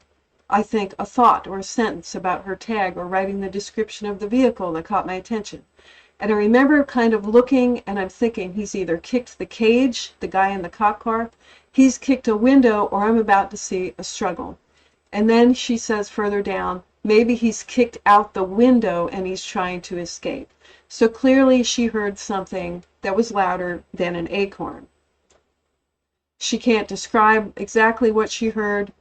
[SPEAKER 4] I think, a thought or a sentence about her tag or writing the description of the vehicle that caught my attention. And I remember kind of looking, and I'm thinking, he's either kicked the cage, the guy in the cop car, he's kicked a window, or I'm about to see a struggle. And then she says further down, maybe he's kicked out the window and he's trying to escape. So clearly she heard something that was louder than an acorn. She can't describe exactly what she heard.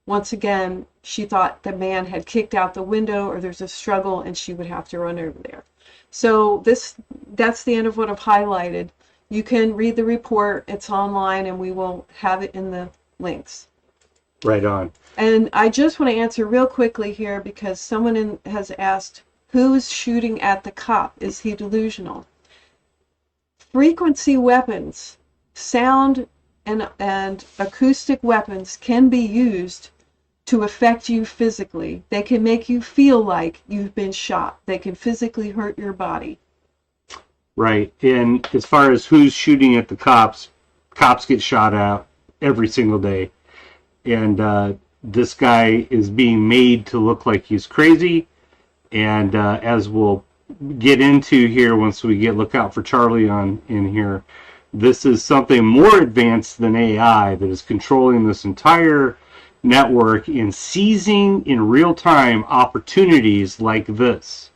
[SPEAKER 4] Once again, she thought the man had kicked out the window or there's a struggle and she would have to run over there. So that's the end of what I've highlighted. You can read the report. It's online, and we will have it in the links.
[SPEAKER 1] Right on.
[SPEAKER 4] And I just want to answer real quickly here because someone has asked, who's shooting at the cop? Is he delusional? Frequency weapons, sound and acoustic weapons can be used to affect you physically. They can make you feel like you've been shot. They can physically hurt your body.
[SPEAKER 1] Right. And as far as who's shooting at the cops get shot at every single day. And this guy is being made to look like he's crazy. And as we'll get into here once we get Look Out for Charlie in here, this is something more advanced than AI that is controlling this entire network and seizing in real time opportunities like this.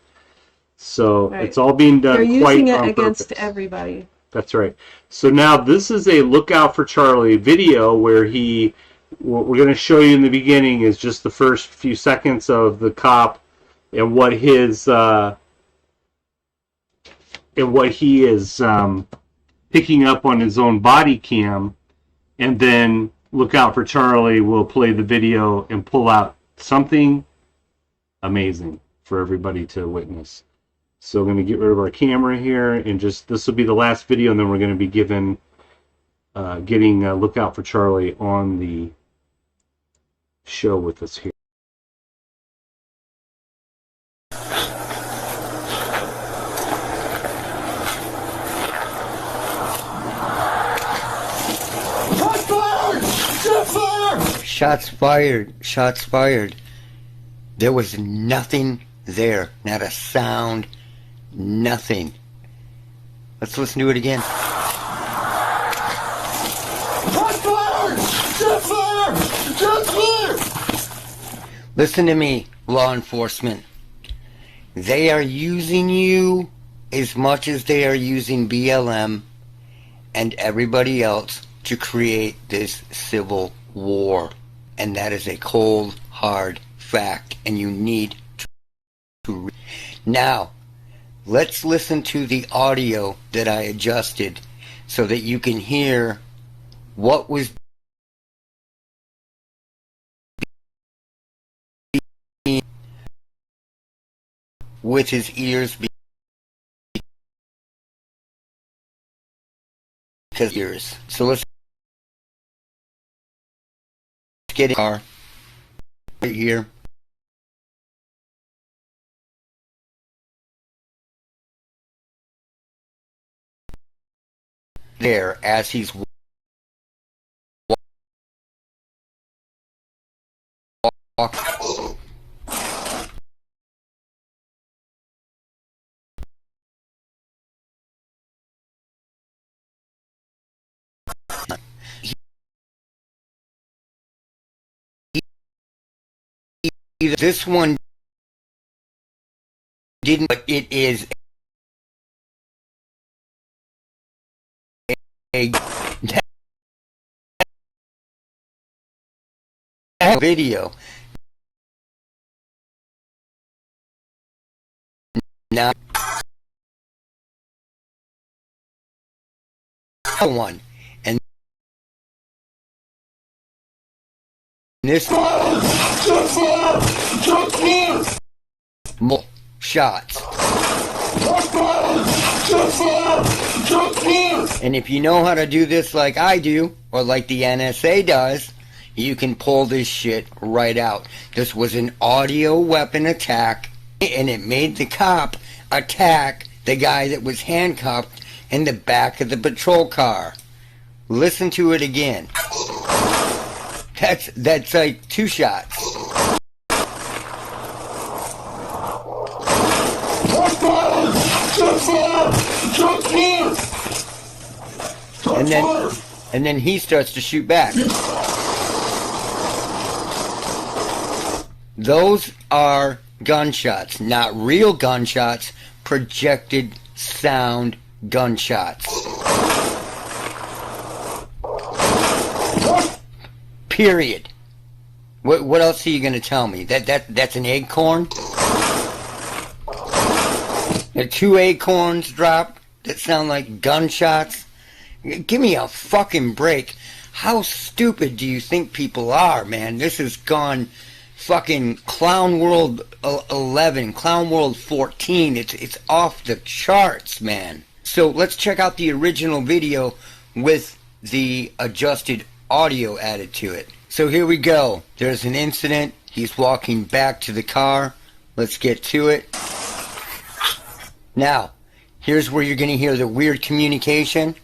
[SPEAKER 1] So
[SPEAKER 4] Right.
[SPEAKER 1] it's all being done
[SPEAKER 4] They're
[SPEAKER 1] quite
[SPEAKER 4] using it
[SPEAKER 1] on
[SPEAKER 4] against
[SPEAKER 1] purpose.
[SPEAKER 4] everybody.
[SPEAKER 1] That's right. So now this is a Look Out for Charlie video where what we're going to show you in the beginning is just the first few seconds of the cop and what he is picking up on his own body cam, and then Look Out for Charlie will play the video and pull out something amazing for everybody to witness. So we're going to get rid of our camera here, and this will be the last video, and then we're going to be getting Look Out for Charlie on the show with us here.
[SPEAKER 2] Shots fired. Shots fired. There was nothing there. Not a sound. Nothing. Let's listen to it again.
[SPEAKER 9] Shots fired! Shots fired! Shots fired!
[SPEAKER 2] Listen to me, law enforcement. They are using you as much as they are using BLM and everybody else to create this civil war. And that is a cold, hard fact. And you need to now, let's listen to the audio that I adjusted so that you can hear what was being with his ears because ears. So let's get in the car right here. There as he's walking. This one didn't, but it is a video. Now, one, and this more shots. And if you know how to do this like I do, or like the NSA does, you can pull this shit right out. This was an audio weapon attack, and it made the cop attack the guy that was handcuffed in the back of the patrol car. Listen to it again. That's like 2 shots. And then he starts to shoot back. Those are gunshots, not real gunshots, projected sound gunshots. Period. What else are you going to tell me? That's an acorn? The 2 acorns drop that sound like gunshots. Give me a fucking break. How stupid do you think people are, man? This has gone fucking Clown World 11, Clown World 14. It's off the charts, man. So let's check out the original video with the adjusted audio added to it. So here we go. There's an incident. He's walking back to the car. Let's get to it. Now, here's where you're going to hear the weird communication.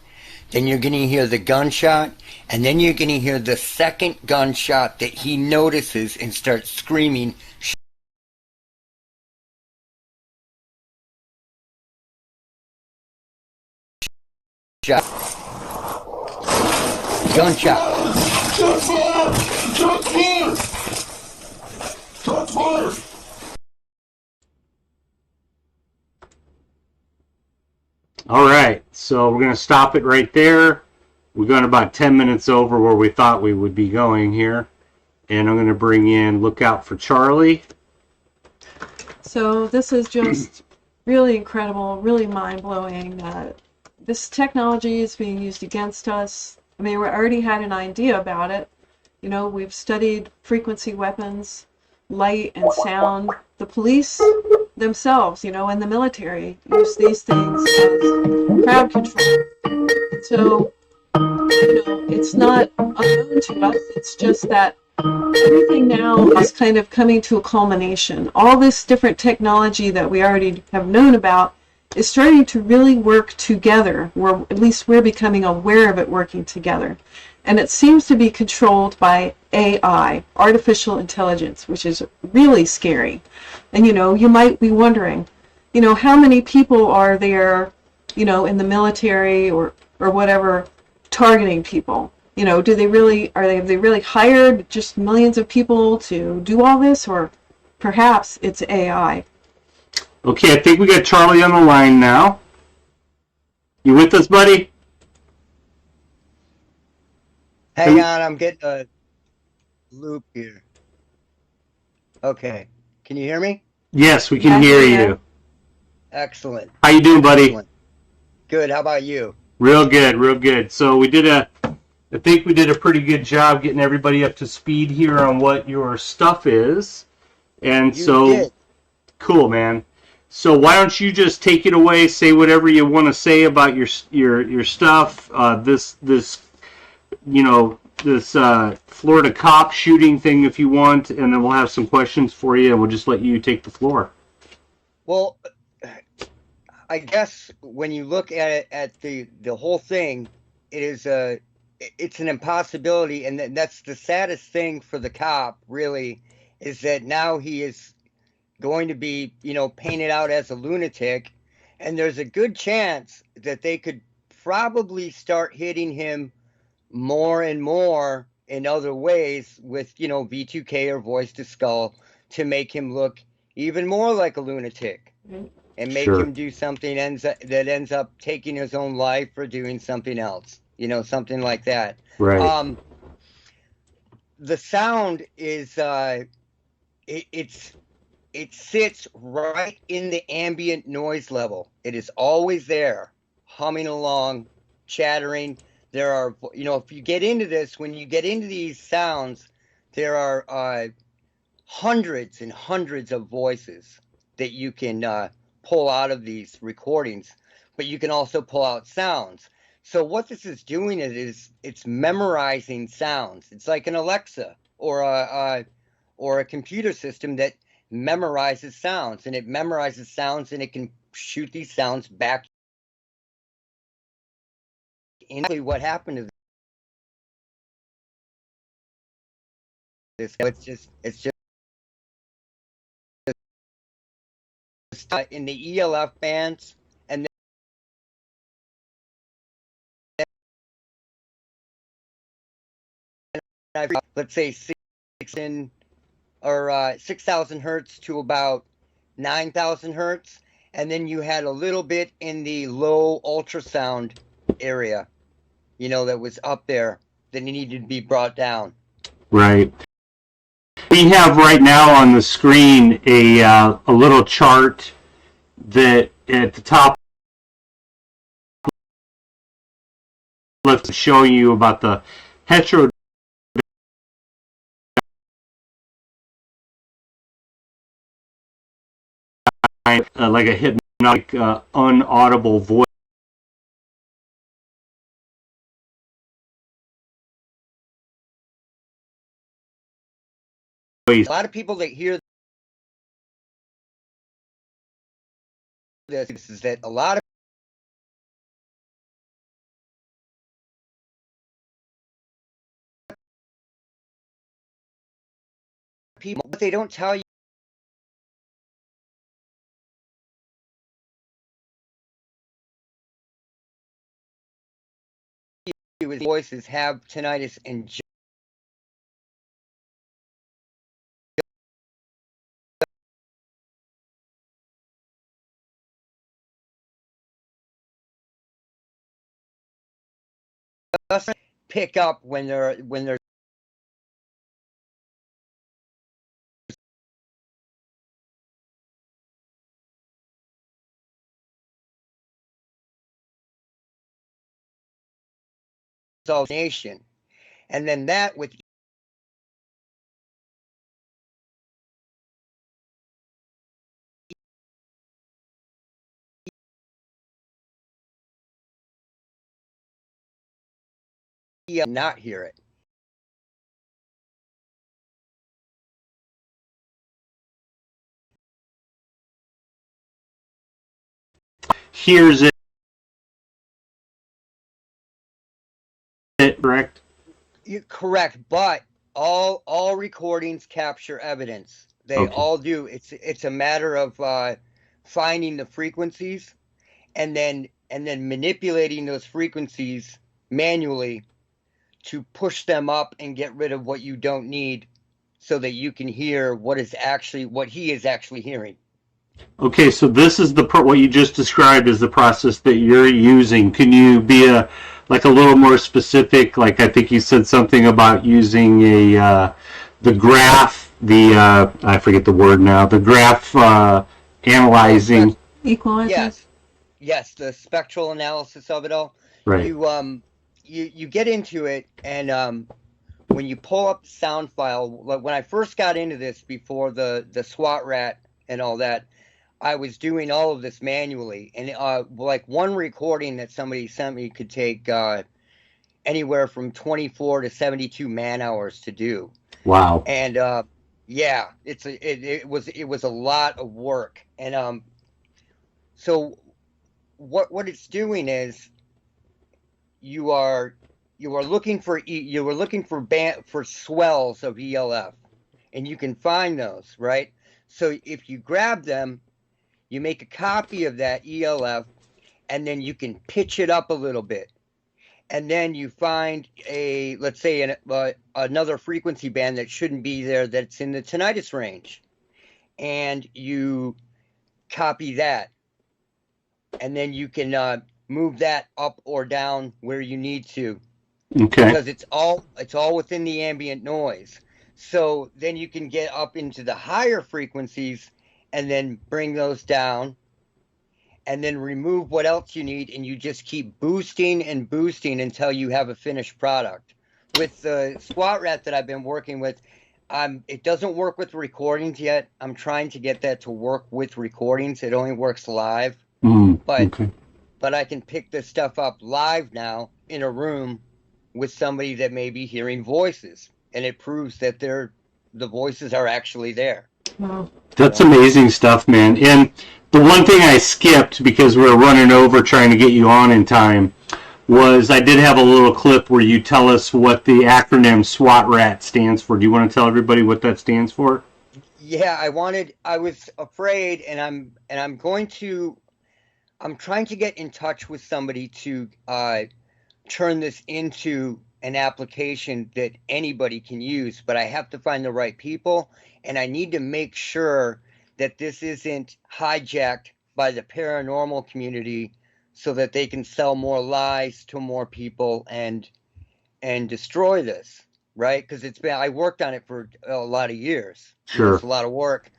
[SPEAKER 2] Then you're going to hear the gunshot. And then you're going to hear the second gunshot that he notices and starts screaming. Shot. Gunshot.
[SPEAKER 9] Shots fired! Shots fired! Shots fired!
[SPEAKER 1] All right, so we're going to stop it right there. We've gone about 10 minutes over where we thought we would be going here. And I'm going to bring in Lookout for Charlie.
[SPEAKER 4] So this is just really incredible, really mind-blowing. This technology is being used against us. I mean, we already had an idea about it. You know, we've studied frequency weapons, light and sound. The police themselves, you know, and the military use these things as crowd control. So, you know, it's not unknown to us. It's just that everything now is kind of coming to a culmination. All this different technology that we already have known about is starting to really work together, or at least we're becoming aware of it working together. And it seems to be controlled by AI, artificial intelligence, which is really scary. And, you know, you might be wondering, you know, how many people are there, you know, in the military or whatever, targeting people? You know, do they really, have they really hired just millions of people to do all this? Or perhaps it's AI.
[SPEAKER 1] Okay, I think we got Charlie on the line now. You with us, buddy?
[SPEAKER 2] Hang on, I'm getting a loop here. Okay. Can you hear me?
[SPEAKER 1] Yes, we can hear you.
[SPEAKER 2] Excellent.
[SPEAKER 1] How you doing, buddy?
[SPEAKER 2] Excellent. Good. How about you?
[SPEAKER 1] Real good, real good. So I think we did a pretty good job getting everybody up to speed here on what your stuff is. And
[SPEAKER 2] You
[SPEAKER 1] so,
[SPEAKER 2] did.
[SPEAKER 1] cool, man. So why don't you just take it away, say whatever you want to say about your stuff, this you know, this Florida cop shooting thing if you want, and then we'll have some questions for you, and we'll just let you take the floor.
[SPEAKER 2] Well, I guess when you look at it, at the whole thing, it's an impossibility, and that's the saddest thing for the cop, really, is that now he is going to be, you know, painted out as a lunatic, and there's a good chance that they could probably start hitting him more and more in other ways with, you know, V2K or voice to skull to make him look even more like a lunatic and make
[SPEAKER 1] Sure.
[SPEAKER 2] him do something that ends up taking his own life or doing something else, you know, something like that.
[SPEAKER 1] Right.
[SPEAKER 2] The sound is it sits right in the ambient noise level. It is always there, humming along, chattering. There are, you know, if you get into this, when you get into these sounds, there are hundreds and hundreds of voices that you can pull out of these recordings, but you can also pull out sounds. So what this is doing is it's memorizing sounds. It's like an Alexa or a computer system that memorizes sounds, and it memorizes sounds, and it can shoot these sounds back. What happened to this? It's just in the ELF bands, and then let's say 6,000 hertz to about 9,000 hertz, and then you had a little bit in the low ultrasound area, you know, that was up there that needed to be brought down.
[SPEAKER 1] Right. We have right now on the screen a little chart that at the top left, showing you about the heterodynamic, like a hypnotic, unaudible voice.
[SPEAKER 10] A lot of people that hear this is that a lot of people, what they don't tell you is voices have tinnitus and just pick up when they're nation, and then that with not hear it.
[SPEAKER 1] Hears it, correct?
[SPEAKER 10] You're correct, but all recordings capture evidence. They
[SPEAKER 1] Okay.
[SPEAKER 10] all do. It's a matter of finding the frequencies and then manipulating those frequencies manually to push them up and get rid of what you don't need so that you can hear what he is actually hearing.
[SPEAKER 1] Okay, so this is what you just described is the process that you're using. Can you be a little more specific? Like I think you said something about using the graph, I forget the word now. The graph analyzing.
[SPEAKER 4] Equalizer.
[SPEAKER 10] Yes, the spectral analysis of it all.
[SPEAKER 1] Right.
[SPEAKER 10] You get into it, and when you pull up the sound file, when I first got into this before the SWAT rat and all that, I was doing all of this manually, and like one recording that somebody sent me could take anywhere from 24 to 72 man hours to do.
[SPEAKER 1] Wow.
[SPEAKER 10] And yeah, it was a lot of work, and so what it's doing is you are looking for for swells of ELF, and you can find those, right? So if you grab them, you make a copy of that ELF, and then you can pitch it up a little bit. And then you find let's say another frequency band that shouldn't be there that's in the tinnitus range. And you copy that. And then you can move that up or down where you need to.
[SPEAKER 1] Okay.
[SPEAKER 10] Because it's all within the ambient noise. So then you can get up into the higher frequencies and then bring those down, and then remove what else you need, and you just keep boosting and boosting until you have a finished product. With the SWAT rat that I've been working with, it doesn't work with recordings yet. I'm trying to get that to work with recordings. It only works live. But I can pick this stuff up live now in a room with somebody that may be hearing voices, and it proves that the voices are actually there.
[SPEAKER 4] Wow.
[SPEAKER 1] That's amazing stuff, man. And the one thing I skipped because we were running over trying to get you on in time was I did have a little clip where you tell us what the acronym SWAT rat stands for. Do you want to tell everybody what that stands for?
[SPEAKER 10] Yeah, I was afraid, and I'm trying to get in touch with somebody to turn this into an application that anybody can use, but I have to find the right people, and I need to make sure that this isn't hijacked by the paranormal community so that they can sell more lies to more people and destroy this, right? Because I worked on it for a lot of years.
[SPEAKER 1] Sure.
[SPEAKER 10] It's a lot of work.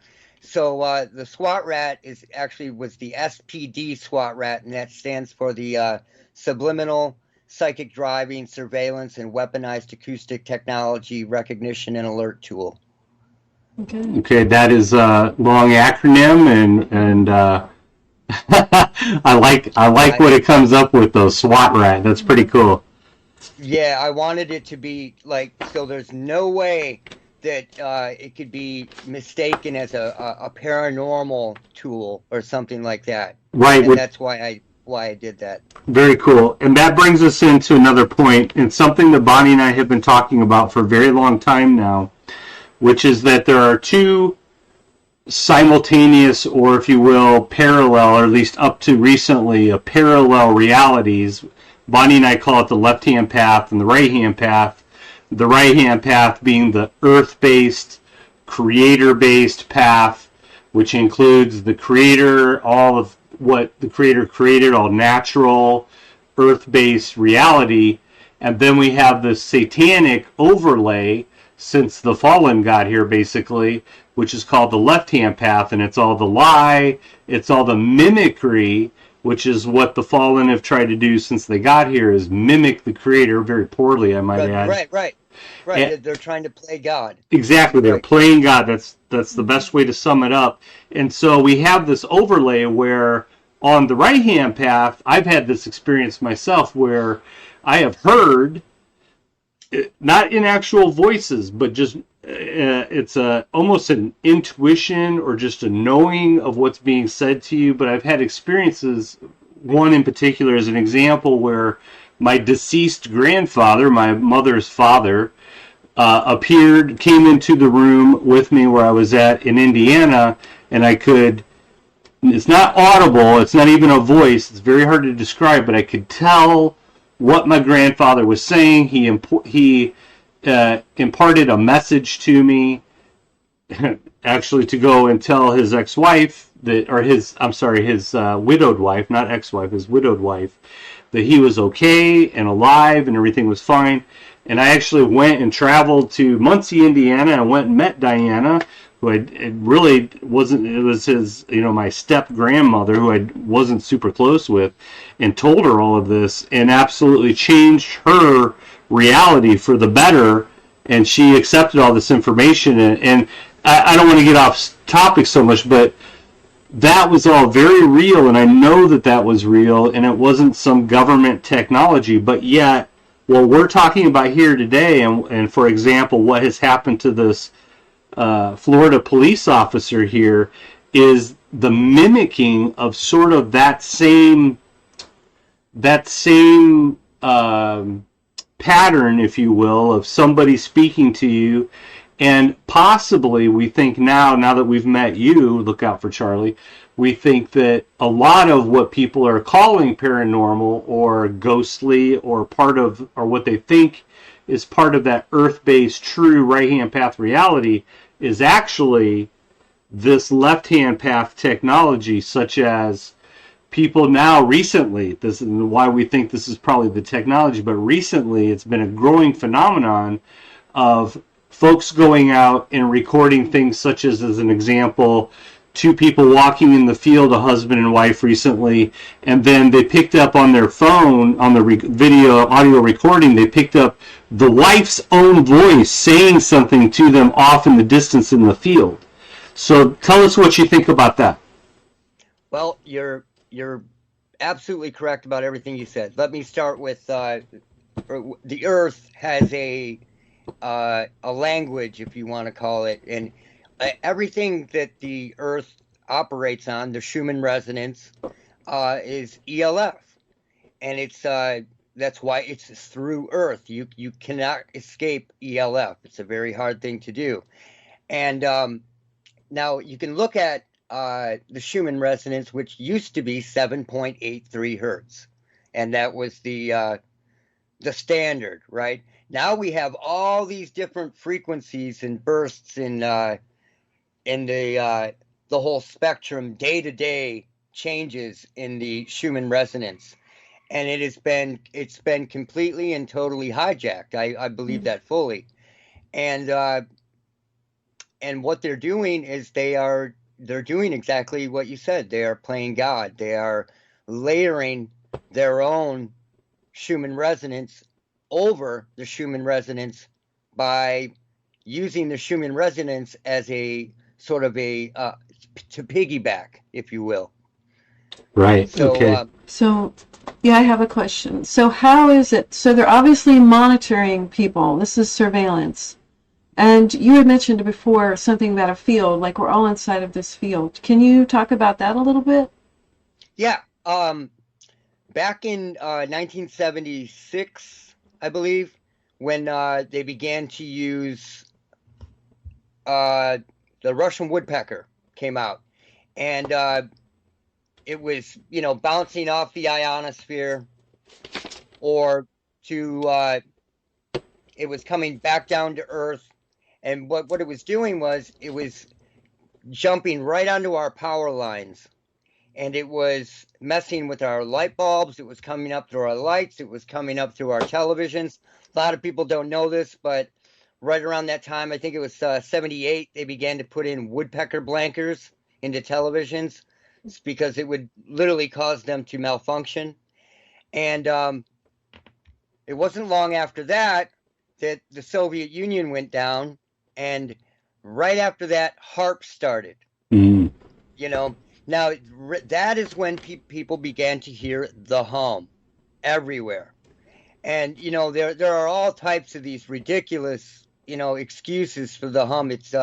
[SPEAKER 10] So the SWAT rat was the SPD SWAT rat, and that stands for the Subliminal Psychic Driving, Surveillance, and Weaponized Acoustic Technology Recognition and Alert Tool.
[SPEAKER 1] Okay, that is a long acronym, and I like what it comes up with, though. SWAT rat. That's pretty cool.
[SPEAKER 10] Yeah, I wanted it to be like, so there's no way that it could be mistaken as a paranormal tool or something like that.
[SPEAKER 1] Right.
[SPEAKER 10] And that's why I did that.
[SPEAKER 1] Very cool. And that brings us into another point, and something that Bonnie and I have been talking about for a very long time now, which is that there are two simultaneous, or if you will, parallel, or at least up to recently, parallel realities. Bonnie and I call it the left-hand path and the right-hand path. The right-hand path being the earth-based, creator-based path, which includes the creator, all of what the creator created, all natural, earth-based reality. And then we have the satanic overlay since the fallen got here, basically, which is called the left-hand path, and it's all the lie, it's all the mimicry, which is what the fallen have tried to do since they got here, is mimic the creator very poorly, I might add.
[SPEAKER 10] Right. And they're trying to play God.
[SPEAKER 1] Exactly, they're playing God. That's the best way to sum it up. And so we have this overlay where on the right-hand path, I've had this experience myself where I have heard, not in actual voices, but just it's almost an intuition or just a knowing of what's being said to you. But I've had experiences, one in particular as an example, where my deceased grandfather, my mother's father, came into the room with me where I was at in Indiana, and it's not audible, it's not even a voice, it's very hard to describe, but I could tell what my grandfather was saying. He imparted a message to me, actually, to go and tell his ex-wife his widowed wife, not ex-wife, his widowed wife, that he was okay and alive and everything was fine. And I actually went and traveled to Muncie, Indiana, and went and met Diana, who it really wasn't, it was his, my step-grandmother, who I wasn't super close with, and told her all of this, and absolutely changed her reality for the better, and she accepted all this information. And I don't want to get off topic so much, but that was all very real, and I know that was real, and it wasn't some government technology. But yet, what we're talking about here today, and for example, what has happened to this Florida police officer here, is the mimicking of sort of that same pattern, if you will, of somebody speaking to you. And possibly we think now that we've met you, look out for Charlie, we think that a lot of what people are calling paranormal or ghostly or what they think is part of that earth-based true right-hand path reality is actually this left-hand path technology, such as people now recently, this is why we think this is probably the technology, but recently it's been a growing phenomenon of folks going out and recording things such as an example, two people walking in the field, a husband and wife recently, and then they picked up on their phone, on the audio recording, they picked up the wife's own voice saying something to them off in the distance in the field. So tell us what you think about that.
[SPEAKER 10] Well, you're absolutely correct about everything you said. Let me start with the Earth has a language, if you want to call it, and everything that the Earth operates on, the Schumann resonance, is ELF, and it's that's why it's through Earth. You cannot escape ELF. It's a very hard thing to do, and now you can look at the Schumann resonance, which used to be 7.83 hertz, and that was the standard, right? Now we have all these different frequencies and bursts in the whole spectrum, day-to-day changes in the Schumann resonance, and it's been completely and totally hijacked. I believe that fully, and what they're doing is they are they're doing exactly what you said. They are playing God. They are layering their own Schumann resonance over the Schumann resonance by using the Schumann resonance as a sort of a to piggyback, if you will.
[SPEAKER 1] Right.
[SPEAKER 10] So,
[SPEAKER 1] Okay.
[SPEAKER 4] So, yeah, I have a question. So how is it? So they're obviously monitoring people. This is surveillance. And you had mentioned before something about a field, like we're all inside of this field. Can you talk about that a little bit?
[SPEAKER 10] yeah, back in 1976, I believe, when they began to use the Russian woodpecker came out, and it was, you know, bouncing off the ionosphere, or to it was coming back down to Earth, and what it was doing was it was jumping right onto our power lines, and it was messing with our light bulbs. It was coming up through our lights. It was coming up through our televisions. A lot of people don't know this, but right around that time, I think it was 78, they began to put in woodpecker blankers into televisions. It's because it would literally cause them to malfunction. And it wasn't long after that that the Soviet Union went down, and right after that, HARP started.
[SPEAKER 1] Mm.
[SPEAKER 10] You know, now that is when people began to hear the hum everywhere. And, you know, there are all types of these ridiculous, you know, excuses for the hum. It's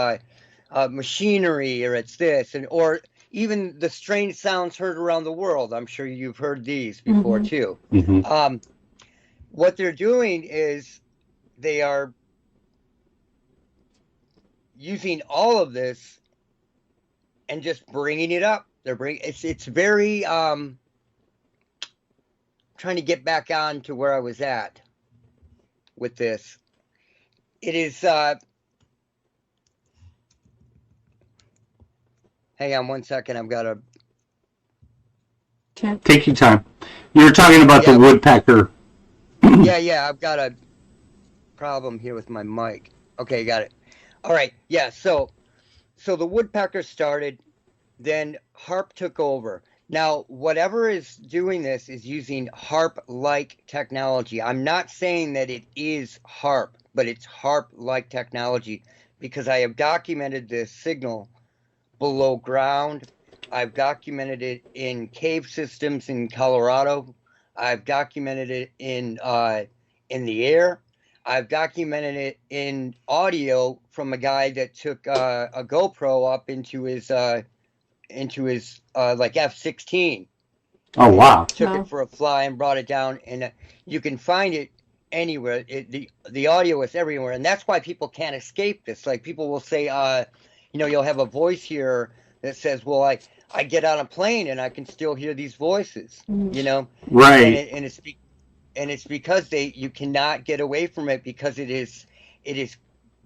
[SPEAKER 10] machinery, or it's this, or even the strange sounds heard around the world. I'm sure you've heard these before too.
[SPEAKER 1] Mm-hmm.
[SPEAKER 10] What they're doing is they are using all of this and just bringing it up. It's very trying to get back on to where I was at with this. It is hang on one second, I've got to
[SPEAKER 1] Take your time. You were talking about the woodpecker.
[SPEAKER 10] yeah, I've got a problem here with my mic. Okay, got it. All right, yeah, so the woodpecker started, then HARP took over. Now, whatever is doing this is using HARP-like technology. I'm not saying that it is HARP, but it's HARP-like technology, because I have documented this signal below ground. I've documented it in cave systems in Colorado. I've documented it in the air. I've documented it in audio from a guy that took a GoPro up into his like F-16.
[SPEAKER 1] Oh, wow.
[SPEAKER 10] Took it for a fly and brought it down, and you can find it anywhere. The audio is everywhere, and that's why people can't escape this. Like, people will say, you know, you'll have a voice here that says, well, I get on a plane and I can still hear these voices, you know?
[SPEAKER 1] Right.
[SPEAKER 10] And it's because you cannot get away from it, because it is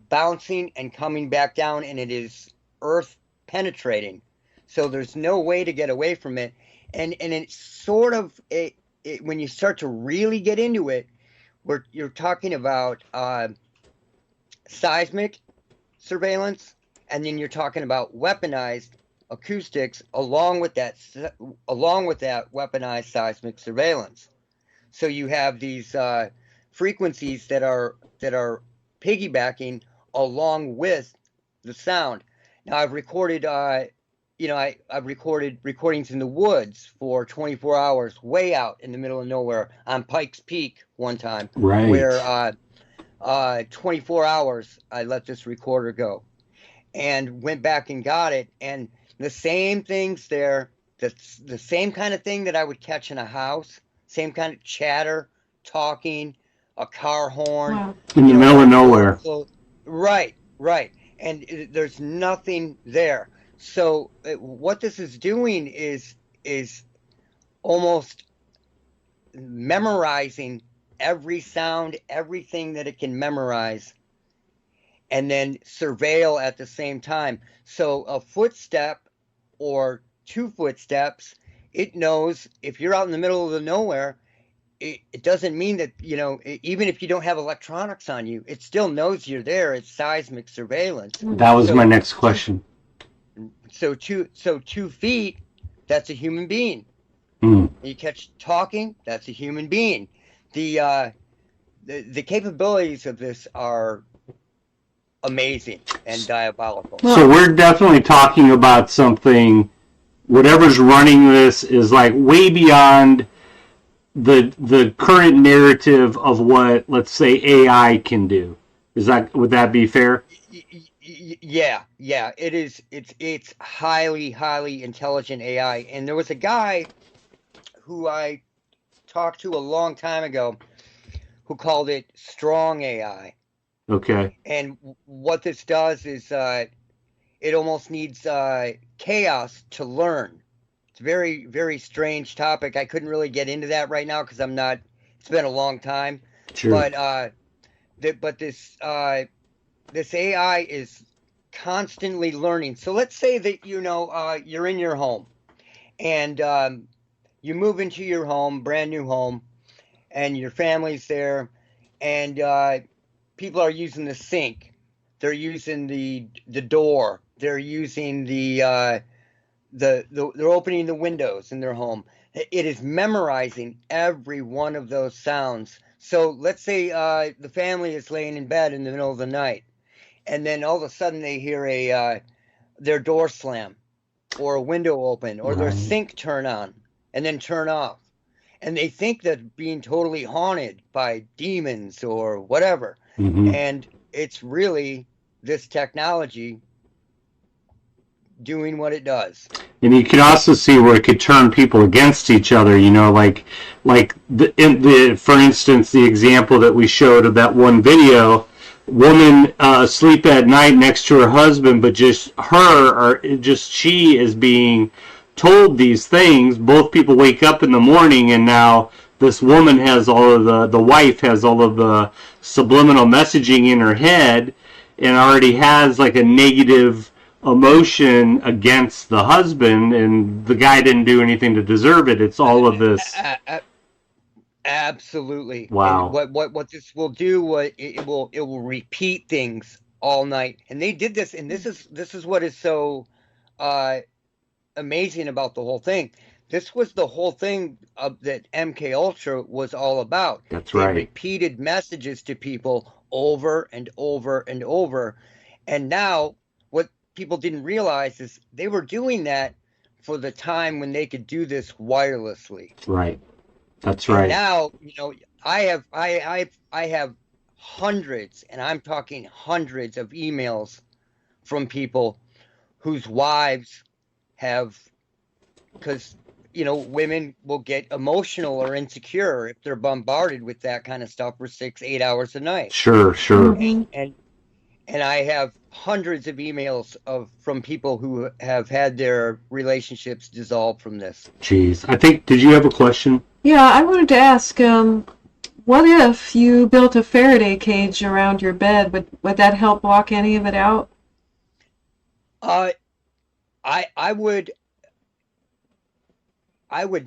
[SPEAKER 10] bouncing and coming back down, and it is earth penetrating. So there's no way to get away from it. And it's sort of when you start to really get into it, you're talking about seismic surveillance, and then you're talking about weaponized acoustics along with that weaponized seismic surveillance. So you have these frequencies that are piggybacking along with the sound. Now, I've recorded I've recorded recordings in the woods for 24 hours, way out in the middle of nowhere on Pikes Peak one time,
[SPEAKER 1] right,
[SPEAKER 10] where 24 hours I let this recorder go, and went back and got it, and the same things there, the same kind of thing that I would catch in a house, same kind of chatter, talking, a car horn.
[SPEAKER 4] Wow.
[SPEAKER 1] In the middle of nowhere.
[SPEAKER 10] Right. And there's nothing there. So what this is doing is almost memorizing every sound, everything that it can memorize, and then surveil at the same time. So a footstep or two footsteps, it knows if you're out in the middle of the nowhere. It doesn't mean that, you know, even if you don't have electronics on you, it still knows you're there. It's seismic surveillance.
[SPEAKER 1] That was my next question.
[SPEAKER 10] So 2 feet, that's a human being.
[SPEAKER 1] Mm.
[SPEAKER 10] You catch talking, that's a human being. The capabilities of this are amazing and diabolical.
[SPEAKER 1] So we're definitely talking about something. Whatever's running this is like way beyond the current narrative of what, let's say, AI can do. Would that be fair?
[SPEAKER 10] Yeah, it is. It's highly intelligent AI. And there was a guy who I talked to a long time ago who called it strong AI.
[SPEAKER 1] Okay.
[SPEAKER 10] And what this does is it almost needs chaos to learn. It's a very strange topic. I couldn't really get into that right now because it's been a long time.
[SPEAKER 1] Sure.
[SPEAKER 10] But this AI is constantly learning. So let's say that you're in your home and you move into your home, brand new home, and your family's there, and people are using the sink, they're using the door, they're using they're opening the windows in their home. It is memorizing every one of those sounds. So let's say the family is laying in bed in the middle of the night, and then all of a sudden they hear their door slam, or a window open, or their sink turn on and then turn off. And they think that being totally haunted by demons or whatever.
[SPEAKER 1] Mm-hmm.
[SPEAKER 10] And it's really this technology doing what it does.
[SPEAKER 1] And you can also see where it could turn people against each other, for instance, the example that we showed of that one video, woman asleep at night next to her husband, but just she is being told these things. Both people wake up in the morning, and now this woman has all of the wife has all of the subliminal messaging in her head, and already has like a negative emotion against the husband, and the guy didn't do anything to deserve it. It's all of this.
[SPEAKER 10] Absolutely.
[SPEAKER 1] Wow.
[SPEAKER 10] And what this will do, it will repeat things all night. And they did this, and this is what is so amazing about the whole thing. This was the whole thing that MK Ultra was all about.
[SPEAKER 1] That's right.
[SPEAKER 10] They repeated messages to people over and over and over. And now what people didn't realize is they were doing that for the time when they could do this wirelessly.
[SPEAKER 1] Right. That's right.
[SPEAKER 10] And now, I have hundreds, and I'm talking hundreds of emails from people whose wives have, because women will get emotional or insecure if they're bombarded with that kind of stuff for 6-8 hours a night.
[SPEAKER 1] Sure.
[SPEAKER 10] And I have hundreds of emails from people who have had their relationships dissolved from this.
[SPEAKER 1] Jeez. Did you have a question?
[SPEAKER 4] Yeah, I wanted to ask, what if you built a Faraday cage around your bed? Would that help block any of it out?
[SPEAKER 10] I would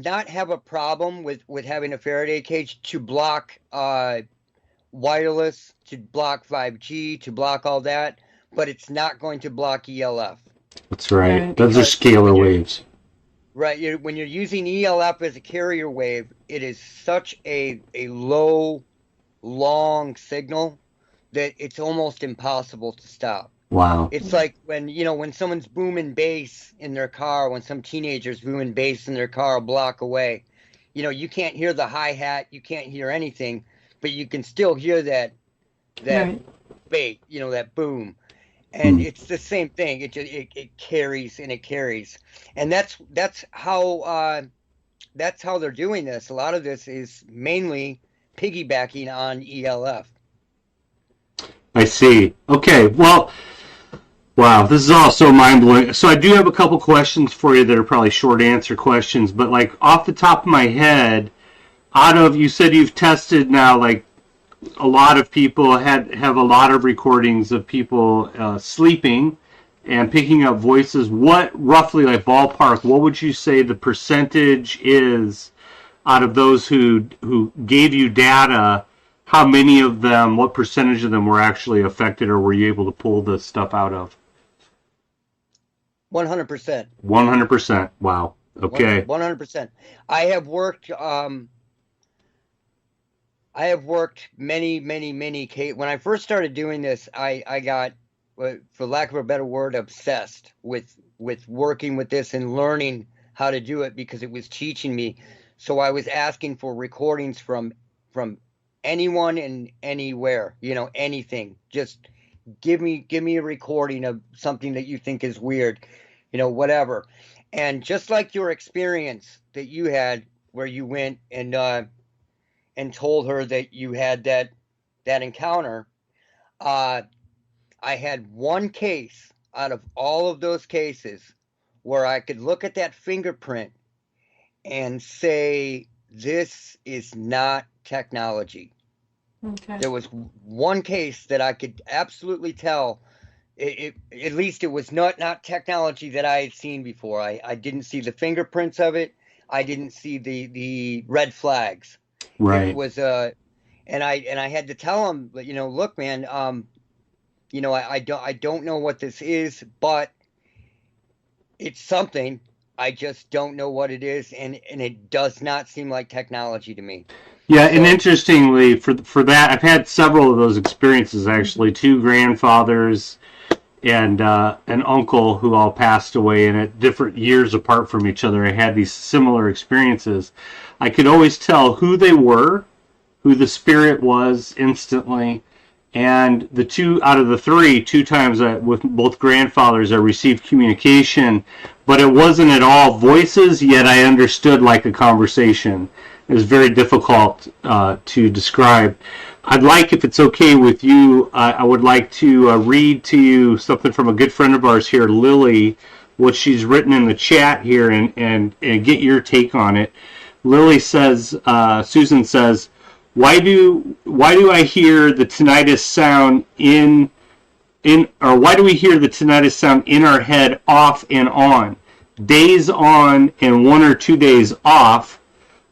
[SPEAKER 10] not have a problem with having a Faraday cage to block wireless, to block 5G, to block all that, but it's not going to block ELF.
[SPEAKER 1] That's right. Those are scalar waves.
[SPEAKER 10] Right. When you're using ELF as a carrier wave, it is such a low, long signal that it's almost impossible to stop.
[SPEAKER 1] Wow.
[SPEAKER 10] It's like when someone's booming bass in their car, when some teenager's booming bass in their car a block away, you can't hear the hi-hat, you can't hear anything, but you can still hear that bass, that boom. And it's the same thing. It carries and it carries, and that's how they're doing this. A lot of this is mainly piggybacking on ELF.
[SPEAKER 1] I see. Okay. Well, wow, this is all so mind-blowing. So I do have a couple questions for you that are probably short answer questions, but like off the top of my head, you said you've tested now like a lot of people have a lot of recordings of people sleeping and picking up voices. What roughly, like ballpark, what would you say the percentage is out of those who gave you data? How many of them, what percentage of them were actually affected, or were you able to pull this stuff out of?
[SPEAKER 10] 100%.
[SPEAKER 1] 100%. Wow. Okay.
[SPEAKER 10] 100%. I have worked many cases. When I first started doing this, I got, for lack of a better word, obsessed with working with this and learning how to do it because it was teaching me. So I was asking for recordings from anyone and anywhere, anything. Just give me a recording of something that you think is weird, whatever. And just like your experience that you had where you went and told her that you had that encounter, I had one case out of all of those cases where I could look at that fingerprint and say, this is not technology.
[SPEAKER 4] Okay.
[SPEAKER 10] There was one case that I could absolutely tell, at least it was not technology that I had seen before. I didn't see the fingerprints of it. I didn't see the red flags.
[SPEAKER 1] Right.
[SPEAKER 10] It was and I had to tell him, look, man, I don't know what this is, but it's something. I just don't know what it is, and it does not seem like technology to me.
[SPEAKER 1] Yeah, and interestingly, for that, I've had several of those experiences actually. Two grandfathers and an uncle who all passed away, and at different years apart from each other, I had these similar experiences. I could always tell who they were, who the spirit was instantly, and the two out of the three, two times with both grandfathers, I received communication, but it wasn't at all voices, yet I understood like a conversation. It was very difficult to describe. I'd like, if it's okay with you, I would like to read to you something from a good friend of ours here, Lily, what she's written in the chat here, and get your take on it. Lily says, Susan says, why do I hear the tinnitus sound why do we hear the tinnitus sound in our head off and on? Days on and 1 or 2 days off,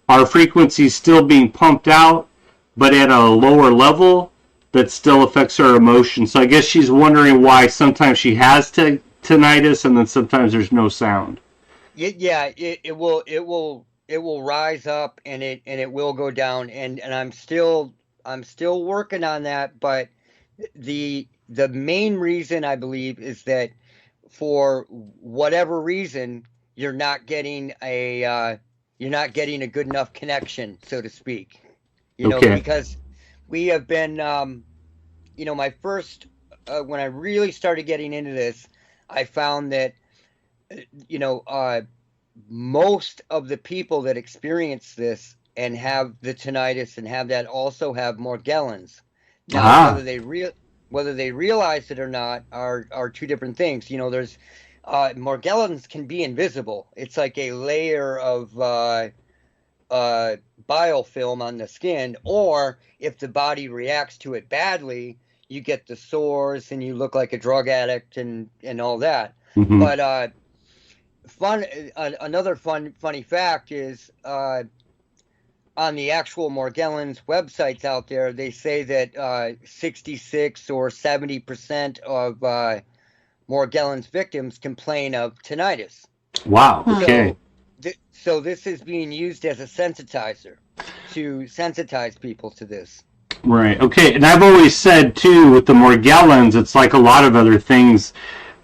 [SPEAKER 1] our frequencies still being pumped out, but at a lower level that still affects our emotions. So I guess she's wondering why sometimes she has tinnitus and then sometimes there's no sound.
[SPEAKER 10] Yeah, it will rise up and it will go down, and I'm still working on that, but the main reason I believe is that for whatever reason you're not getting a good enough connection, so to speak.
[SPEAKER 1] Okay.
[SPEAKER 10] Because we have been my first when I really started getting into this, I found that most of the people that experience this and have the tinnitus and have that also have Morgellons. Now, whether they realize it or not are two different things. There's Morgellons can be invisible. It's like a layer of biofilm on the skin, or if the body reacts to it badly, you get the sores and you look like a drug addict and all that.
[SPEAKER 1] Mm-hmm.
[SPEAKER 10] But another funny fact is on the actual Morgellons websites out there, they say that 66 or 70% of Morgellons victims complain of tinnitus.
[SPEAKER 1] Wow. Okay.
[SPEAKER 10] So this is being used as a sensitizer to sensitize people to this.
[SPEAKER 1] Right. Okay. And I've always said too, with the Morgellons, it's like a lot of other things.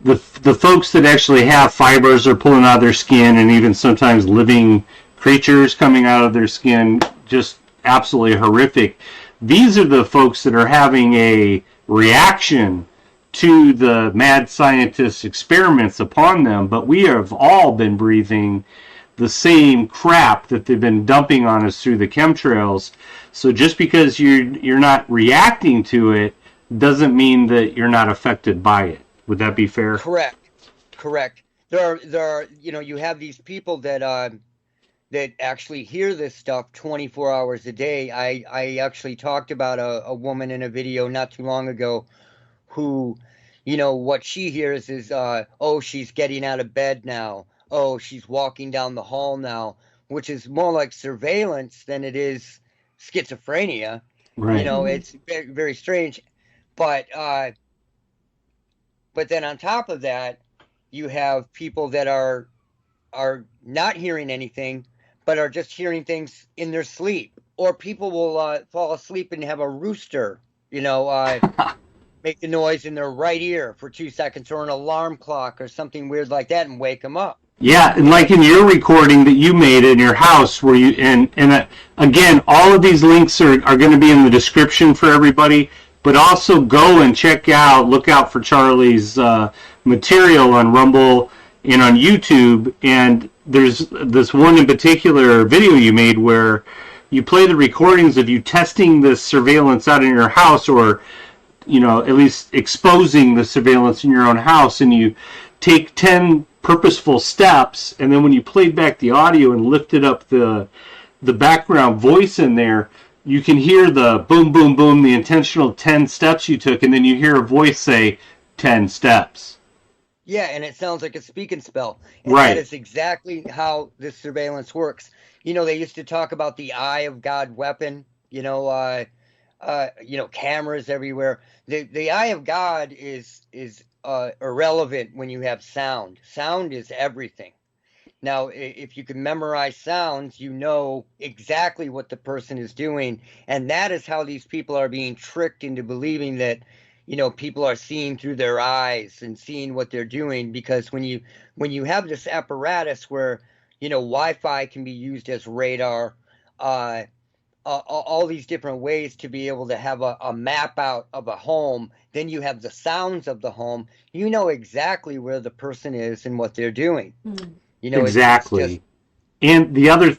[SPEAKER 1] The folks that actually have fibers are pulling out of their skin, and even sometimes living creatures coming out of their skin, just absolutely horrific. These are the folks that are having a reaction to the mad scientist's experiments upon them, but we have all been breathing the same crap that they've been dumping on us through the chemtrails. So just because you're not reacting to it doesn't mean that you're not affected by it. Would that be fair?
[SPEAKER 10] Correct. There are you have these people that actually hear this stuff 24 hours a day. I actually talked about a woman in a video not too long ago who, what she hears is, oh, she's getting out of bed now. Oh, she's walking down the hall now, which is more like surveillance than it is schizophrenia.
[SPEAKER 1] Right.
[SPEAKER 10] It's very, very strange. But then on top of that, you have people that are not hearing anything, but are just hearing things in their sleep. Or people will fall asleep and have a rooster, make the noise in their right ear for 2 seconds, or an alarm clock or something weird like that, and wake them up.
[SPEAKER 1] Yeah, and like in your recording that you made in your house, where you again, all of these links are going to be in the description for everybody. But also go and look out for Charlie's material on Rumble and on YouTube. And there's this one in particular video you made where you play the recordings of you testing this surveillance out in your house, or at least exposing the surveillance in your own house, and you take 10 purposeful steps, and then when you played back the audio and lifted up the background voice in there, you can hear the boom, boom, boom, the intentional 10 steps you took, and then you hear a voice say 10 steps.
[SPEAKER 10] Yeah, and it sounds like a speak and spell. And
[SPEAKER 1] right.
[SPEAKER 10] That is exactly how this surveillance works. They used to talk about the eye of God weapon, cameras everywhere. The eye of God is irrelevant when you have sound. Sound is everything. Now, if you can memorize sounds, you know exactly what the person is doing. And that is how these people are being tricked into believing that, people are seeing through their eyes and seeing what they're doing. Because when you have this apparatus where, Wi-Fi can be used as radar, all these different ways to be able to have a map out of a home, then you have the sounds of the home. You know exactly where the person is and what they're doing.
[SPEAKER 4] Mm.
[SPEAKER 1] Exactly.
[SPEAKER 10] It's just...
[SPEAKER 1] And the other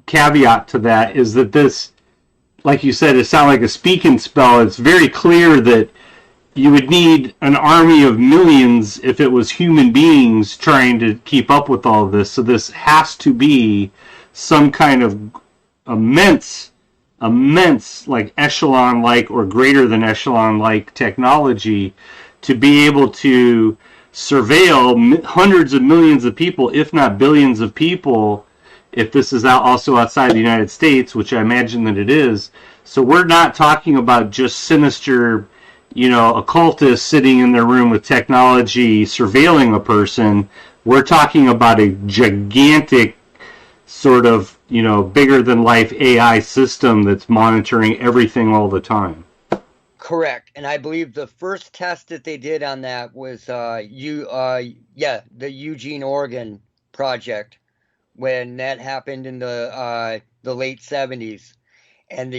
[SPEAKER 1] caveat to that is that this, like you said, it sounds like a speak and spell. It's very clear that you would need an army of millions if it was human beings trying to keep up with all of this. So this has to be some kind of immense, like echelon-like or greater than echelon-like technology to be able to surveil hundreds of millions of people, if not billions of people, if this is also outside the United States, which I imagine that it is. So we're not talking about just sinister, occultists sitting in their room with technology surveilling a person. We're talking about a gigantic sort of, bigger than life AI system that's monitoring everything all the time.
[SPEAKER 10] Correct. And I believe the first test that they did on that was the Eugene, Oregon project, when that happened in the late 70s. And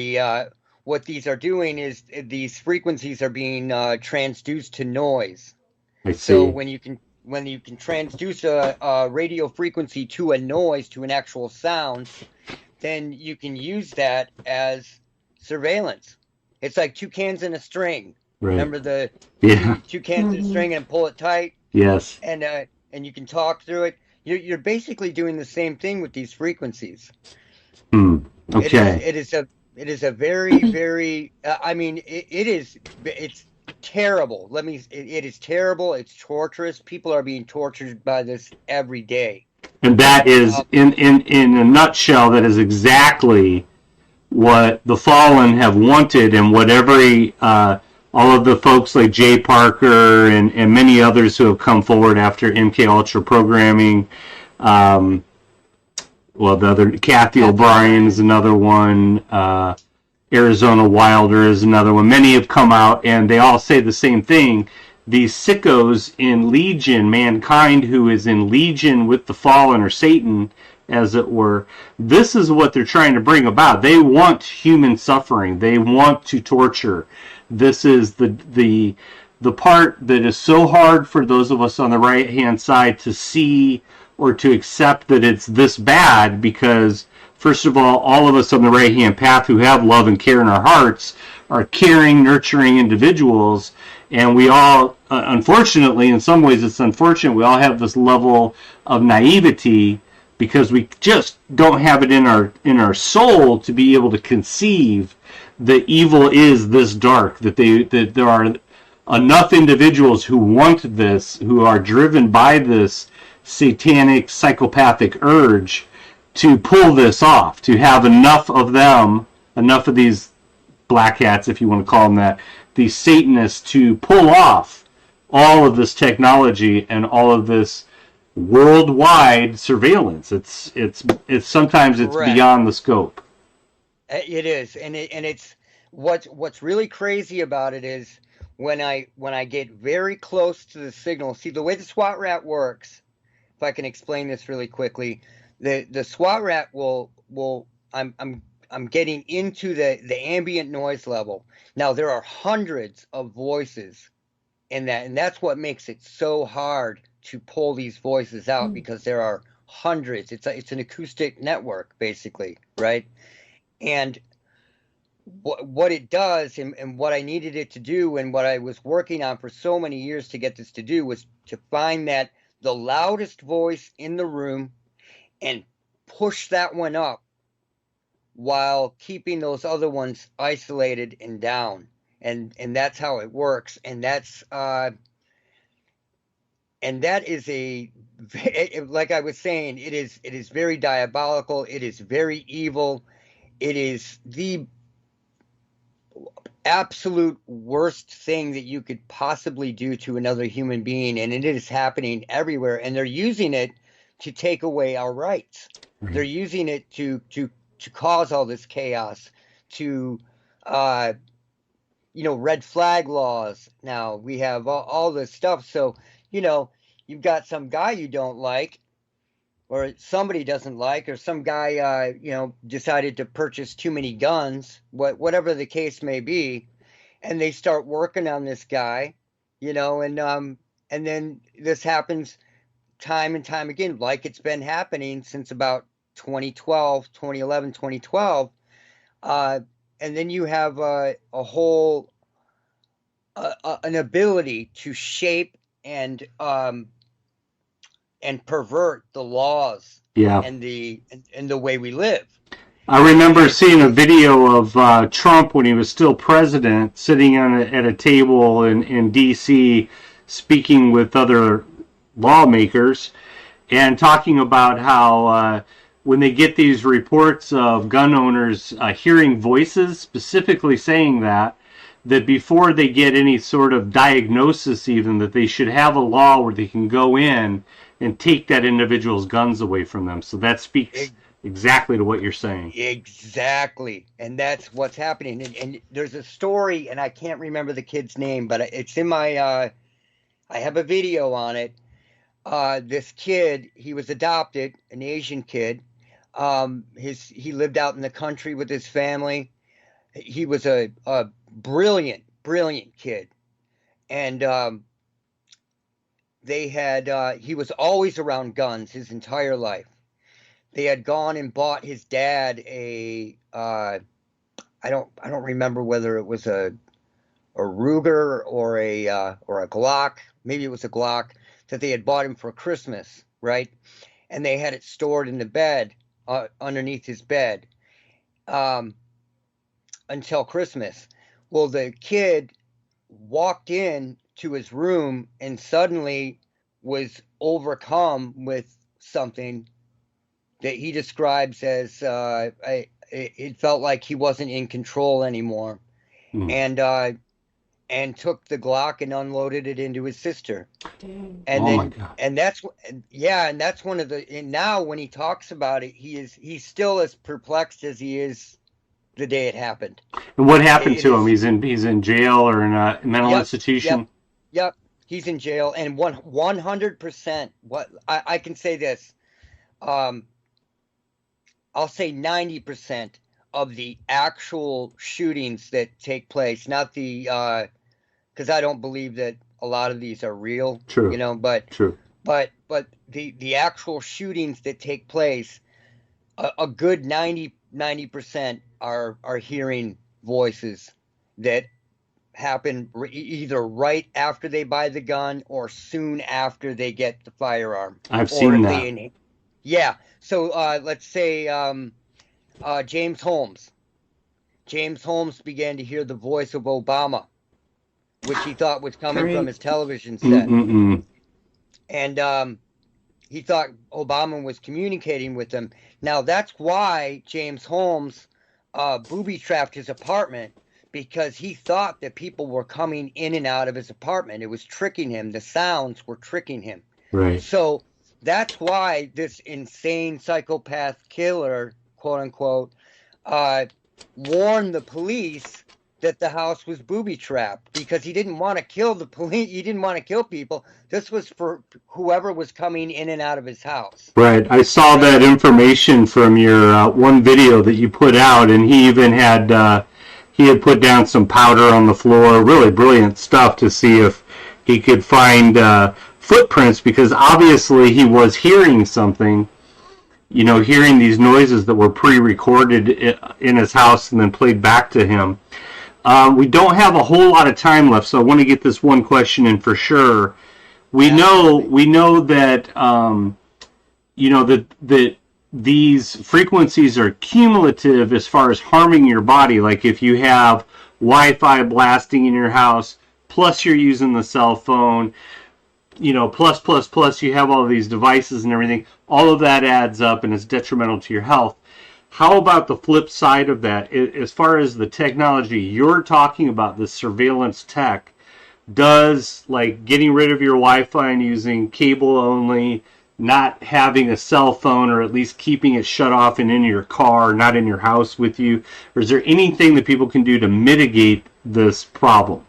[SPEAKER 10] what these are doing is these frequencies are being transduced to noise.
[SPEAKER 1] I see.
[SPEAKER 10] So when you can transduce a radio frequency to a noise, to an actual sound, then you can use that as surveillance. It's like two cans in a string.
[SPEAKER 1] Right.
[SPEAKER 10] Remember the
[SPEAKER 1] Yeah.
[SPEAKER 10] two cans in a string and pull it tight?
[SPEAKER 1] Yes.
[SPEAKER 10] And you can talk through it. You're basically doing the same thing with these frequencies.
[SPEAKER 1] Okay.
[SPEAKER 10] It is a very, very, it's terrible. It is terrible. It's torturous. People are being tortured by this every day.
[SPEAKER 1] And that is, in a nutshell, that is exactly what the Fallen have wanted, and what all of the folks like Jay Parker and many others who have come forward after MK Ultra programming. The other, Kathy O'Brien is another one. Arizona Wilder is another one. Many have come out, and they all say the same thing. These sickos in Legion, mankind who is in Legion with the Fallen, or Satan, as it were, this is what they're trying to bring about. They want human suffering. They want to torture. This is the part that is so hard for those of us on the right-hand side to see or to accept that it's this bad, because, first of all of us on the right-hand path who have love and care in our hearts are caring, nurturing individuals, and we all, unfortunately, in some ways it's unfortunate, we all have this level of naivety because we just don't have it in our soul to be able to conceive that evil is this dark, that there are enough individuals who want this, who are driven by this satanic, psychopathic urge to pull this off, to have enough of them, enough of these black hats, if you want to call them that, these Satanists, to pull off all of this technology and all of this worldwide surveillance. It's sometimes it's
[SPEAKER 10] Correct.
[SPEAKER 1] beyond the scope.
[SPEAKER 10] It is, and it's what's really crazy about it is when I get very close to the signal. See, the way the SWAT rat works, if I can explain this really quickly, the SWAT rat will I'm getting into the ambient noise level. Now there are hundreds of voices in that, and that's what makes it so hard to pull these voices out, because there are hundreds. It's an acoustic network basically, right? And what it does, and what I needed it to do, and what I was working on for so many years to get this to do, was to find that the loudest voice in the room and push that one up while keeping those other ones isolated and down. And that's how it works. And that's and that is like I was saying, it is very diabolical. It is very evil. It is the absolute worst thing that you could possibly do to another human being, and it is happening everywhere. And they're using it to take away our rights.
[SPEAKER 1] Right.
[SPEAKER 10] They're using it to cause all this chaos, to red flag laws. Now we have all this stuff. So you've got some guy you don't like, or somebody doesn't like, or some guy, decided to purchase too many guns, whatever the case may be, and they start working on this guy, and then this happens time and time again, like it's been happening since about 2011, 2012. And then you have a whole, an ability to shape and pervert the laws,
[SPEAKER 1] Yeah.
[SPEAKER 10] and the way we live.
[SPEAKER 1] I remember seeing a video of Trump when he was still president, sitting at a table in D.C., speaking with other lawmakers, and talking about how when they get these reports of gun owners hearing voices specifically saying that before they get any sort of diagnosis, even, that they should have a law where they can go in and take that individual's guns away from them. So that speaks exactly to what you're saying.
[SPEAKER 10] Exactly. And that's what's happening. And there's a story, and I can't remember the kid's name, but it's in my, I have a video on it. This kid, he was adopted, an Asian kid. He lived out in the country with his family. He was a brilliant kid. And, he was always around guns his entire life. They had gone and bought his dad I don't remember whether it was a Ruger or a Glock. Maybe it was a Glock that they had bought him for Christmas, right? And they had it stored in the bed, underneath his bed, until Christmas. Well, the kid walked in to his room and suddenly was overcome with something that he describes as it felt like he wasn't in control anymore. And took the Glock and unloaded it into his sister.
[SPEAKER 4] Dang.
[SPEAKER 10] And
[SPEAKER 1] Oh
[SPEAKER 10] then
[SPEAKER 1] my God.
[SPEAKER 10] and that's one of the, and now when he talks about it, he's still as perplexed as he is the day it happened.
[SPEAKER 1] And what happened
[SPEAKER 10] It
[SPEAKER 1] to him?
[SPEAKER 10] is-
[SPEAKER 1] He's in jail or in a mental
[SPEAKER 10] Yep,
[SPEAKER 1] institution?
[SPEAKER 10] Yep, he's in jail, and 100%. What I can say this, I'll say 90% of the actual shootings that take place, not the, because I don't believe that a lot of these are real.
[SPEAKER 1] True.
[SPEAKER 10] But
[SPEAKER 1] True.
[SPEAKER 10] but the actual shootings that take place, a good 90% are hearing voices that happen either right after they buy the gun or soon after they get the firearm.
[SPEAKER 1] I've
[SPEAKER 10] Or
[SPEAKER 1] seen
[SPEAKER 10] if
[SPEAKER 1] that.
[SPEAKER 10] they- yeah. So let's say James Holmes. James Holmes began to hear the voice of Obama, which he thought was coming
[SPEAKER 4] Great.
[SPEAKER 10] from his television set.
[SPEAKER 1] Mm-mm-mm.
[SPEAKER 10] And he thought Obama was communicating with him. Now, that's why James Holmes booby-trapped his apartment, because he thought that people were coming in and out of his apartment. It was tricking him. The sounds were tricking him.
[SPEAKER 1] Right.
[SPEAKER 10] So that's why this insane psychopath killer, quote unquote, warned the police that the house was booby trapped, because he didn't want to kill the police. He didn't want to kill people. This was for whoever was coming in and out of his house.
[SPEAKER 1] Right. I saw that information from your one video that you put out, and he even had put down some powder on the floor. Really brilliant stuff to see if he could find footprints, because obviously he was hearing something. You know, hearing these noises that were pre-recorded in his house and then played back to him. We don't have a whole lot of time left, so I want to get this one question in for sure. We know that that these frequencies are cumulative as far as harming your body. Like if you have Wi-Fi blasting in your house, plus you're using the cell phone, plus you have all these devices and everything. All of that adds up and is detrimental to your health. How about the flip side of that? As far as the technology you're talking about, the surveillance tech, does like getting rid of your Wi-Fi and using cable only, not having a cell phone, or at least keeping it shut off and in your car, not in your house with you, or is there anything that people can do to mitigate this problem?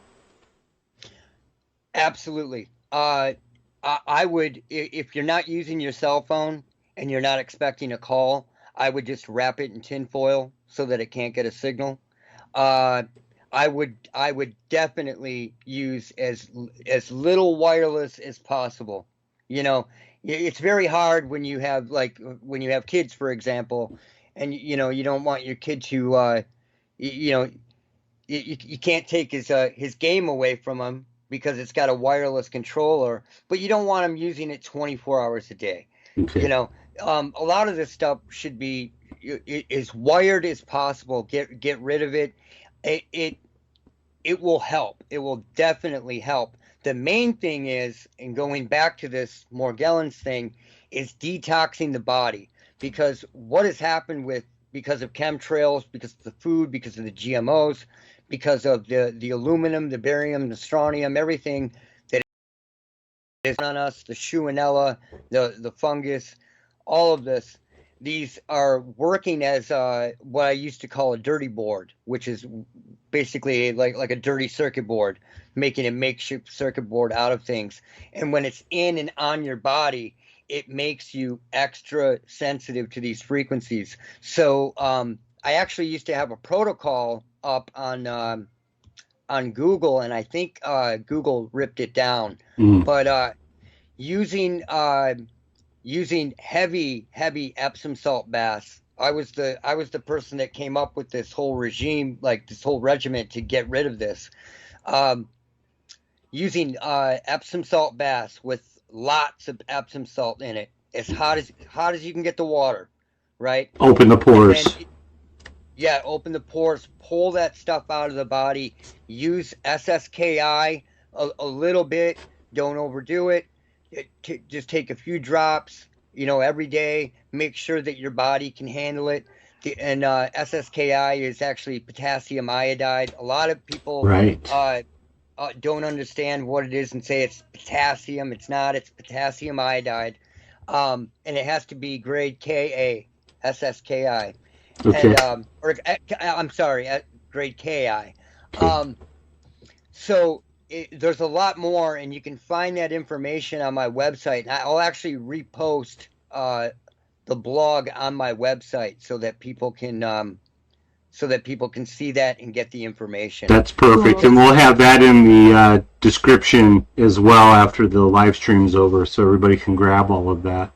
[SPEAKER 10] Absolutely. I would, if you're not using your cell phone and you're not expecting a call, I would just wrap it in tinfoil so that it can't get a signal. I would definitely use as little wireless as possible. You know, it's very hard when you have kids, for example, and you don't want your kid to you can't take his game away from him because it's got a wireless controller, but you don't want him using it 24 hours a day.
[SPEAKER 1] Okay.
[SPEAKER 10] A lot of this stuff should be as wired as possible. Get rid of it. It will help. It will definitely help. The main thing is, and going back to this Morgellons thing, is detoxing the body, because what has happened because of chemtrails, because of the food, because of the GMOs, because of the aluminum, the barium, the strontium, everything that is on us, the Shmonella, the fungus, all of this, these are working as what I used to call a dirty board, which is basically like a dirty circuit board, making a makeshift circuit board out of things. And when it's in and on your body, it makes you extra sensitive to these frequencies. So I actually used to have a protocol up on Google, and I think Google ripped it down. But using heavy Epsom salt baths, I was the person that came up with this whole regime, like this whole regiment to get rid of this. Using Epsom salt baths with lots of Epsom salt in it, as hot as you can get the water, right?
[SPEAKER 1] Open the pores.
[SPEAKER 10] Open the pores, pull that stuff out of the body. Use SSKI a little bit, don't overdo it. Just take a few drops, every day. Make sure that your body can handle it. And SSKI is actually potassium iodide. A lot of people don't understand what it is and say it's potassium. It's not. It's potassium iodide, and it has to be grade Ka, SSKI.
[SPEAKER 1] Okay.
[SPEAKER 10] And, I'm sorry, grade Ki. So there's a lot more, and you can find that information on my website. I'll actually repost the blog on my website so that people can see that and get the information.
[SPEAKER 1] That's perfect, and we'll have that in the description as well after the live stream's over, so everybody can grab all of that.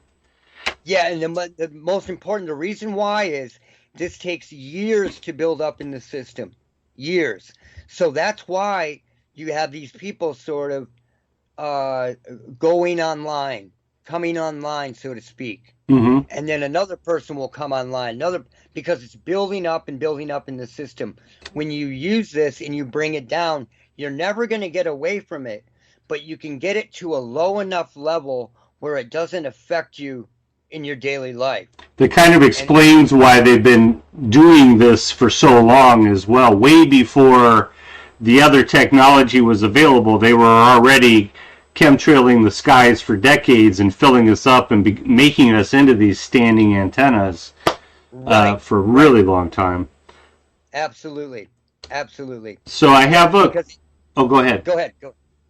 [SPEAKER 10] Yeah, and the most important, the reason why is this takes years to build up in the system, years. So that's why you have these people sort of going online, coming online, so to speak.
[SPEAKER 1] Mm-hmm.
[SPEAKER 10] And then another person will come online, because it's building up and building up in the system. When you use this and you bring it down, you're never going to get away from it, but you can get it to a low enough level where it doesn't affect you in your daily life.
[SPEAKER 1] That kind of explains why they've been doing this for so long as well. Way before the other technology was available, they were already chemtrailing the skies for decades and filling us up and making us into these standing antennas for a really long time.
[SPEAKER 10] Absolutely. Absolutely.
[SPEAKER 1] So I have a...
[SPEAKER 10] Because,
[SPEAKER 1] go ahead.
[SPEAKER 10] Go ahead.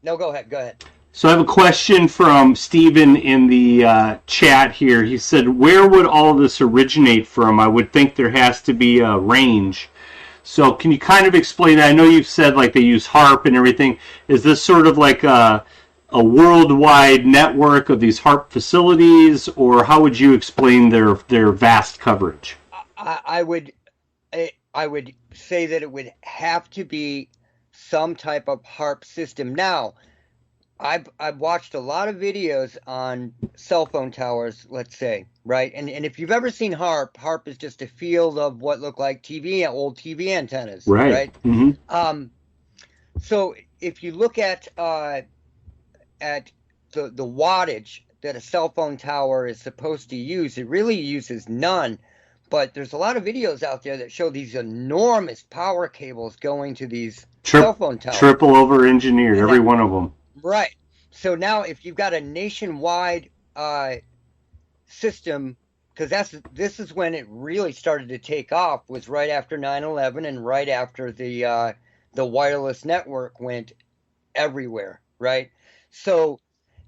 [SPEAKER 10] No, go ahead. Go ahead.
[SPEAKER 1] So I have a question from Stephen in the chat here. He said, where would all this originate from? I would think there has to be a range. So can you kind of explain that? I know you've said like they use HARP and everything. Is this sort of like a worldwide network of these HARP facilities, or how would you explain their vast coverage?
[SPEAKER 10] I would say that it would have to be some type of HARP system. Now, I've watched a lot of videos on cell phone towers, let's say, right? And if you've ever seen HARP, HARP is just a field of what look like old TV antennas, right?
[SPEAKER 1] Mm-hmm.
[SPEAKER 10] So if you look at the wattage that a cell phone tower is supposed to use, it really uses none. But there's a lot of videos out there that show these enormous power cables going to these cell phone towers.
[SPEAKER 1] Triple over engineered, every one of them.
[SPEAKER 10] Right. So now if you've got a nationwide system, because this is when it really started to take off, was right after 9/11 and right after the wireless network went everywhere, right? So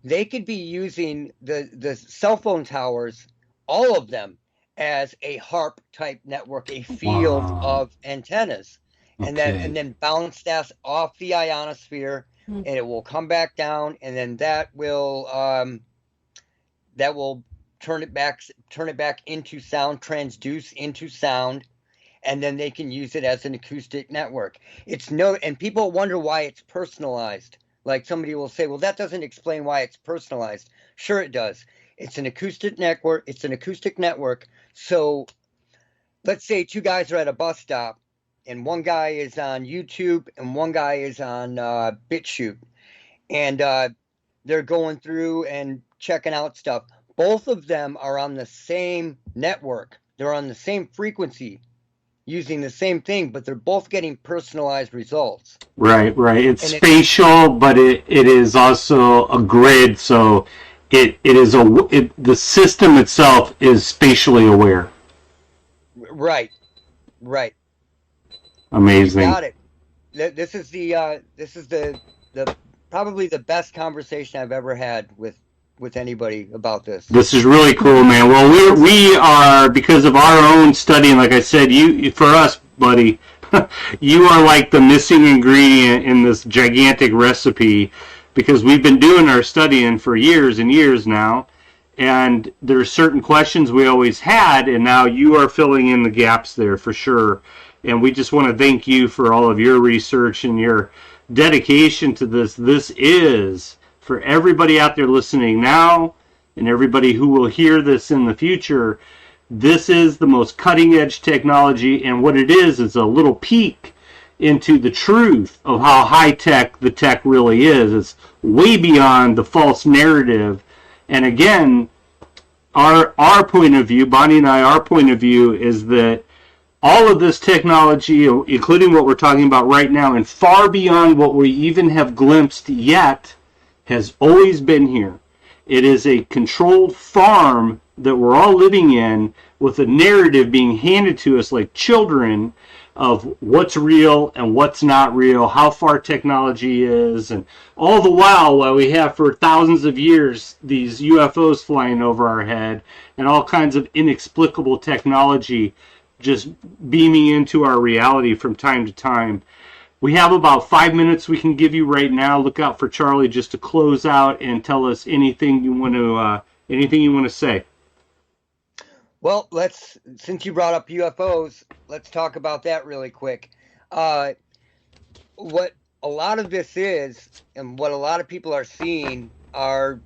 [SPEAKER 10] they could be using the cell phone towers, all of them, as a HARP type network, a field of antennas, and then bounce that off the ionosphere, and it will come back down, and then that will turn it back into sound, transduce into sound, and then they can use it as an acoustic network. And people wonder why it's personalized. Like somebody will say, well, that doesn't explain why it's personalized. Sure it does. It's an acoustic network. So let's say two guys are at a bus stop, and one guy is on YouTube and one guy is on BitChute, and they're going through and checking out stuff. Both of them are on the same network. They're on the same frequency, using the same thing, but they're both getting personalized results.
[SPEAKER 1] Right. It's spatial, but it is also a grid, so the system itself is spatially aware.
[SPEAKER 10] Right.
[SPEAKER 1] Amazing.
[SPEAKER 10] You got it. This is the probably the best conversation I've ever had with anybody about this.
[SPEAKER 1] This is really cool, man. Well, we are, because of our own study, and like I said, for us, buddy, you are like the missing ingredient in this gigantic recipe, because we've been doing our studying for years and years now, and there are certain questions we always had, and now you are filling in the gaps there for sure. And we just want to thank you for all of your research and your dedication to this. This is, for everybody out there listening now and everybody who will hear this in the future, this is the most cutting edge technology, and what it is a little peek into the truth of how high tech the tech really is. It's way beyond the false narrative. And again, our point of view, Bonnie and I, our point of view is that all of this technology, including what we're talking about right now, and far beyond what we even have glimpsed yet, has always been here. It is a controlled farm that we're all living in, with a narrative being handed to us like children of what's real and what's not real, how far technology is, and all the while we have for thousands of years these UFOs flying over our head and all kinds of inexplicable technology just beaming into our reality from time to time. We have about 5 minutes we can give you right now. Look out for Charlie just to close out and tell us anything you want to say.
[SPEAKER 10] Well, since you brought up UFOs, let's talk about that really quick. What a lot of this is, and what a lot of people are seeing, are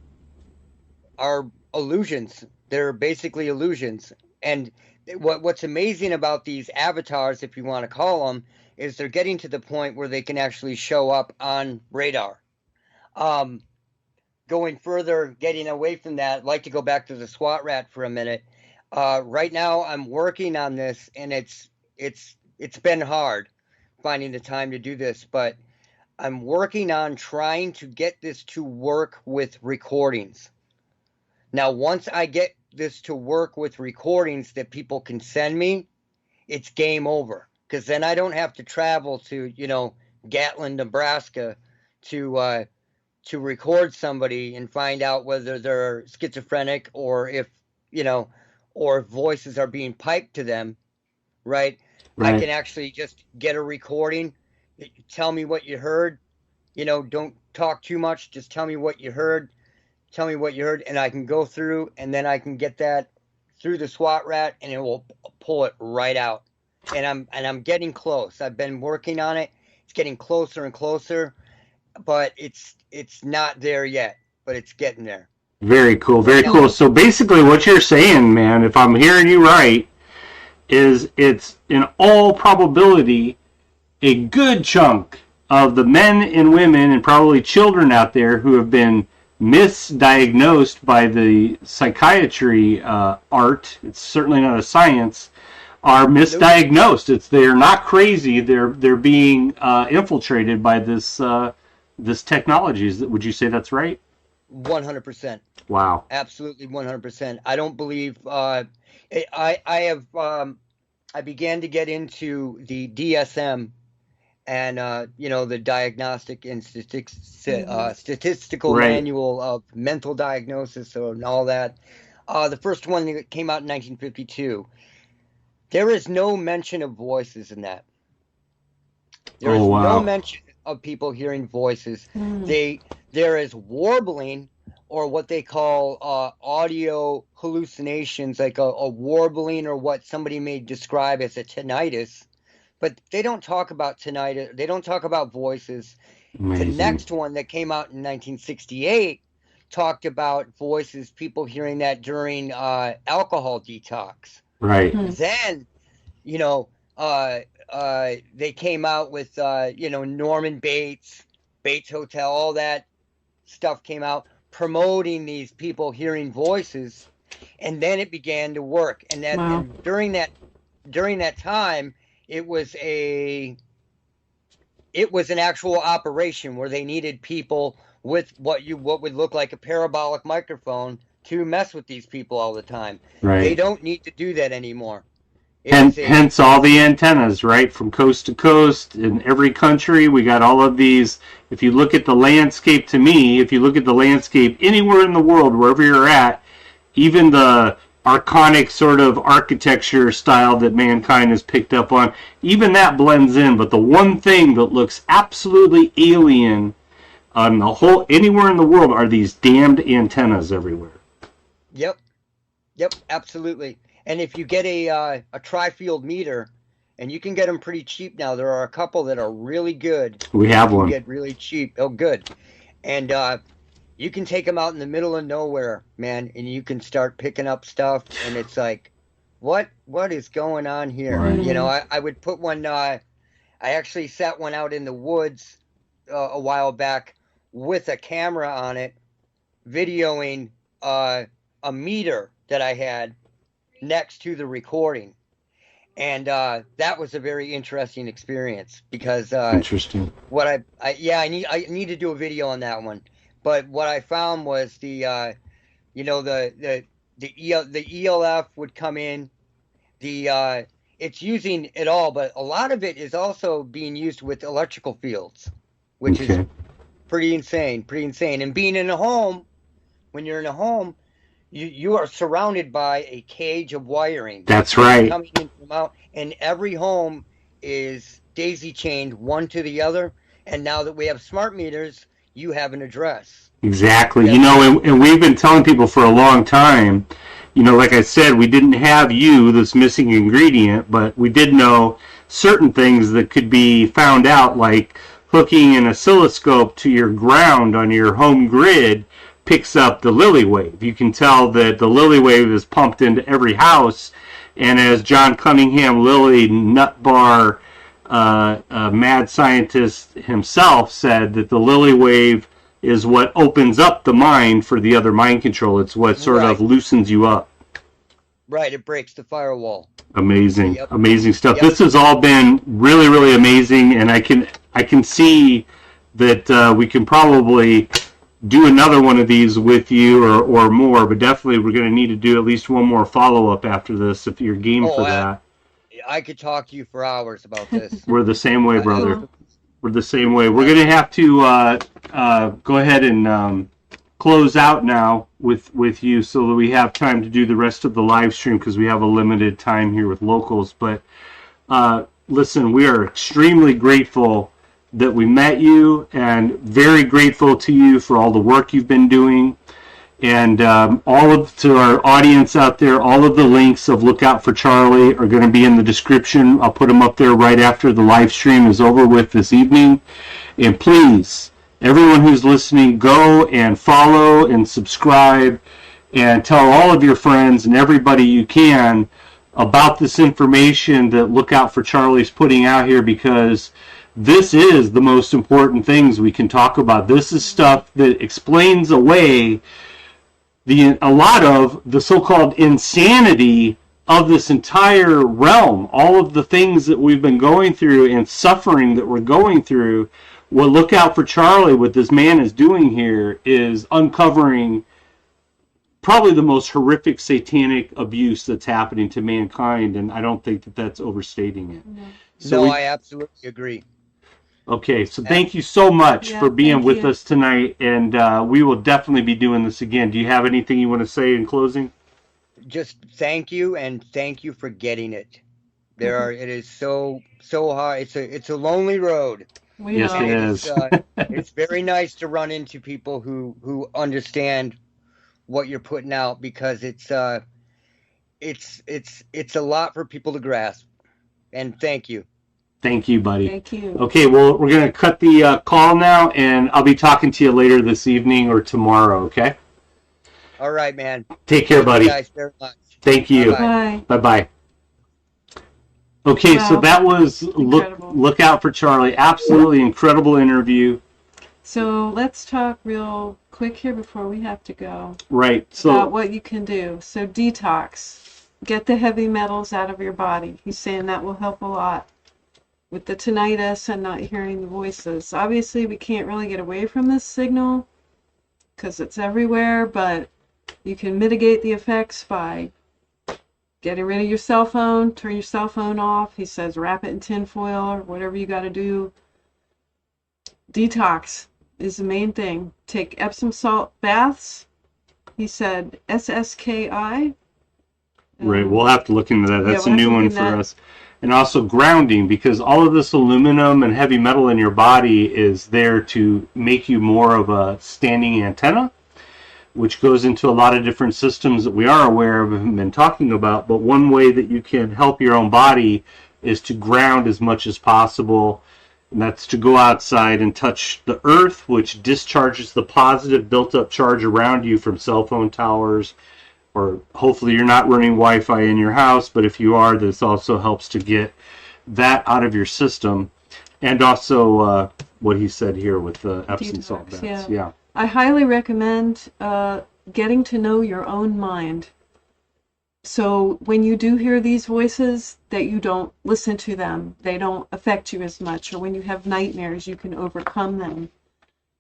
[SPEAKER 10] illusions. They're basically illusions. And what's amazing about these avatars, if you want to call them, is they're getting to the point where they can actually show up on radar. Going further, getting away from that, I'd like to go back to the SWAT rat for a minute. Right now, I'm working on this, and it's been hard finding the time to do this, but I'm working on trying to get this to work with recordings. Now, once I get this to work with recordings that people can send me, it's game over. Because then I don't have to travel to, Gatlin, Nebraska to record somebody and find out whether they're schizophrenic or if, or if voices are being piped to them, right? I can actually just get a recording. Tell me what you heard. Don't talk too much. Just tell me what you heard. Tell me what you heard, and I can go through, and then I can get that through the SWAT rat, and it will pull it right out. And I'm getting close. I've been working on it. It's getting closer and closer, but it's not there yet. But it's getting there.
[SPEAKER 1] Very cool. Very cool. So basically, what you're saying, man, if I'm hearing you right, is it's in all probability a good chunk of the men and women and probably children out there who have been misdiagnosed by the psychiatry art, it's certainly not a science, are misdiagnosed. They're not crazy. They're being infiltrated by this technology. Would you say that's right?
[SPEAKER 10] 100%.
[SPEAKER 1] Wow.
[SPEAKER 10] Absolutely 100%. I don't believe I began to get into the DSM and the Diagnostic and Statistical Manual of Mental Diagnosis and all that. The first one that came out in 1952. There is no mention of voices in that. There is no mention of people hearing voices. There is warbling, or what they call audio hallucinations, like a warbling, or what somebody may describe as a tinnitus. But they don't talk about tinnitus. They don't talk about voices.
[SPEAKER 1] Amazing.
[SPEAKER 10] The next one that came out in 1968 talked about voices, people hearing that during alcohol detox.
[SPEAKER 1] Right.
[SPEAKER 10] Then, they came out with, Norman Bates, Bates Hotel, all that stuff came out promoting these people hearing voices, and then it began to work. And that and during that time, it was an actual operation where they needed people with what would look like a parabolic microphone to mess with these people all the time.
[SPEAKER 1] Right.
[SPEAKER 10] They don't need to do that anymore.
[SPEAKER 1] Hence all the antennas, right, from coast to coast in every country. We got all of these. If you look at the landscape, to me, if you look at the landscape anywhere in the world, wherever you're at, even the archonic sort of architecture style that mankind has picked up on, even that blends in. But the one thing that looks absolutely alien on the whole, anywhere in the world, are these damned antennas everywhere.
[SPEAKER 10] Yep, absolutely. And if you get a tri-field meter, and you can get them pretty cheap now. There are a couple that are really good.
[SPEAKER 1] We have one.
[SPEAKER 10] You can get really cheap. Oh, good. And you can take them out in the middle of nowhere, man, and you can start picking up stuff, and it's like, what is going on here?
[SPEAKER 1] Right.
[SPEAKER 10] I would put one. I actually set one out in the woods a while back with a camera on it, videoing a meter that I had next to the recording, and that was a very interesting experience because
[SPEAKER 1] interesting.
[SPEAKER 10] What I need to do a video on that one, but what I found was the ELF would come in, it's using it all, but a lot of it is also being used with electrical fields, which is pretty insane. And being in a home, when you're in a home, you are surrounded by a cage of wiring.
[SPEAKER 1] That's right.
[SPEAKER 10] Coming in from out, and every home is daisy chained one to the other. And now that we have smart meters, you have an address.
[SPEAKER 1] Exactly. And we've been telling people for a long time, like I said, we didn't have this missing ingredient, but we did know certain things that could be found out, like hooking an oscilloscope to your ground on your home grid picks up the Lily wave. You can tell that the Lily wave is pumped into every house, and as John Cunningham Lilly, nut bar mad scientist himself, said, that the Lily wave is what opens up the mind for the other mind control. It's what sort of loosens you up.
[SPEAKER 10] Right, it breaks the firewall.
[SPEAKER 1] Amazing,
[SPEAKER 10] Yep.
[SPEAKER 1] amazing stuff.
[SPEAKER 10] Yep.
[SPEAKER 1] This has all been really, really amazing, and I can see that we can probably do another one of these with you or more, but definitely we're going to need to do at least one more follow-up after this if you're game for that.
[SPEAKER 10] I could talk to you for hours about this.
[SPEAKER 1] We're the same way, brother. We're the same way. We're going to have to go ahead and close out now with you so that we have time to do the rest of the live stream because we have a limited time here with locals. But listen, we are extremely grateful that we met you and very grateful to you for all the work you've been doing. And to our audience out there, all of the links of Look Out for Charlie are going to be in the description. I'll put them up there right after the live stream is over with this evening. And please, everyone who's listening, go and follow and subscribe and tell all of your friends and everybody you can about this information that Look Out for Charlie's putting out here, because this is the most important things we can talk about. This is stuff that explains away a lot of the so-called insanity of this entire realm, all of the things that we've been going through and suffering that we're going through. What Look Out for Charlie, what this man is doing here, is uncovering probably the most horrific satanic abuse that's happening to mankind, and I don't think that that's overstating it.
[SPEAKER 10] No, I absolutely agree.
[SPEAKER 1] Okay, so thank you so much for being with us tonight, and we will definitely be doing this again. Do you have anything you want to say in closing?
[SPEAKER 10] Just thank you, and thank you for getting it. It is so hard. It's a lonely road.
[SPEAKER 1] Yes, it is.
[SPEAKER 10] It's very nice to run into people who understand what you're putting out, because it's a lot for people to grasp. And thank you.
[SPEAKER 1] Thank you, buddy.
[SPEAKER 4] Thank you.
[SPEAKER 1] Okay, well, we're going to cut the call now, and I'll be talking to you later this evening or tomorrow, okay?
[SPEAKER 10] All right, man.
[SPEAKER 1] Take care, buddy.
[SPEAKER 10] Thank you guys very much.
[SPEAKER 1] Thank you.
[SPEAKER 4] Bye.
[SPEAKER 1] Bye-bye. Okay, so that was Look Out for Charlie. Absolutely incredible interview.
[SPEAKER 4] So let's talk real quick here before we have to go.
[SPEAKER 1] Right. So
[SPEAKER 4] about what you can do. So detox. Get the heavy metals out of your body. He's saying that will help a lot with the tinnitus and not hearing the voices. Obviously, we can't really get away from this signal because it's everywhere, but you can mitigate the effects by getting rid of your cell phone, turn your cell phone off. He says wrap it in tinfoil or whatever you got to do. Detox is the main thing. Take Epsom salt baths. He said SSKI.
[SPEAKER 1] Right, we'll have to look into that. That's
[SPEAKER 4] we'll
[SPEAKER 1] a new one for us. And also grounding, because all of this aluminum and heavy metal in your body is there to make you more of a standing antenna, which goes into a lot of different systems that we are aware of and been talking about. But one way that you can help your own body is to ground as much as possible. And that's to go outside and touch the earth, which discharges the positive built-up charge around you from cell phone towers. Or hopefully you're not running Wi-Fi in your house, but if you are, this also helps to get that out of your system. And also what he said here with the Epsom salt baths. Yeah.
[SPEAKER 4] I highly recommend getting to know your own mind. So when you do hear these voices, that you don't listen to them. They don't affect you as much. Or when you have nightmares, you can overcome them.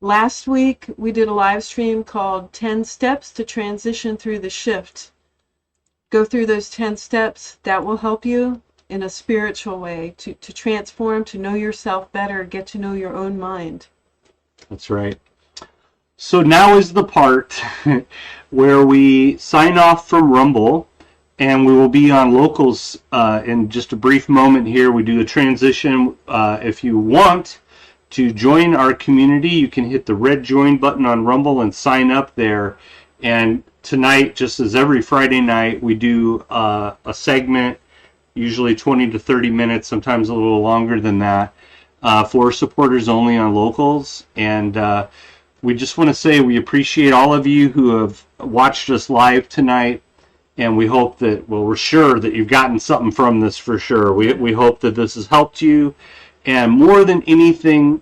[SPEAKER 4] Last week, we did a live stream called 10 Steps to Transition Through the Shift. Go through those 10 steps. That will help you in a spiritual way to transform, to know yourself better, get to know your own mind.
[SPEAKER 1] That's right. So now is the part where we sign off from Rumble, and we will be on Locals in just a brief moment here. We do the transition. If you want to join our community, you can hit the red join button on Rumble and sign up there. And tonight, just as every Friday night, we do a segment, usually 20 to 30 minutes, sometimes a little longer than that, for supporters only on Locals. And we just want to say we appreciate all of you who have watched us live tonight. And we hope that, well, we're sure that you've gotten something from this for sure. We hope that this has helped you. And more than anything,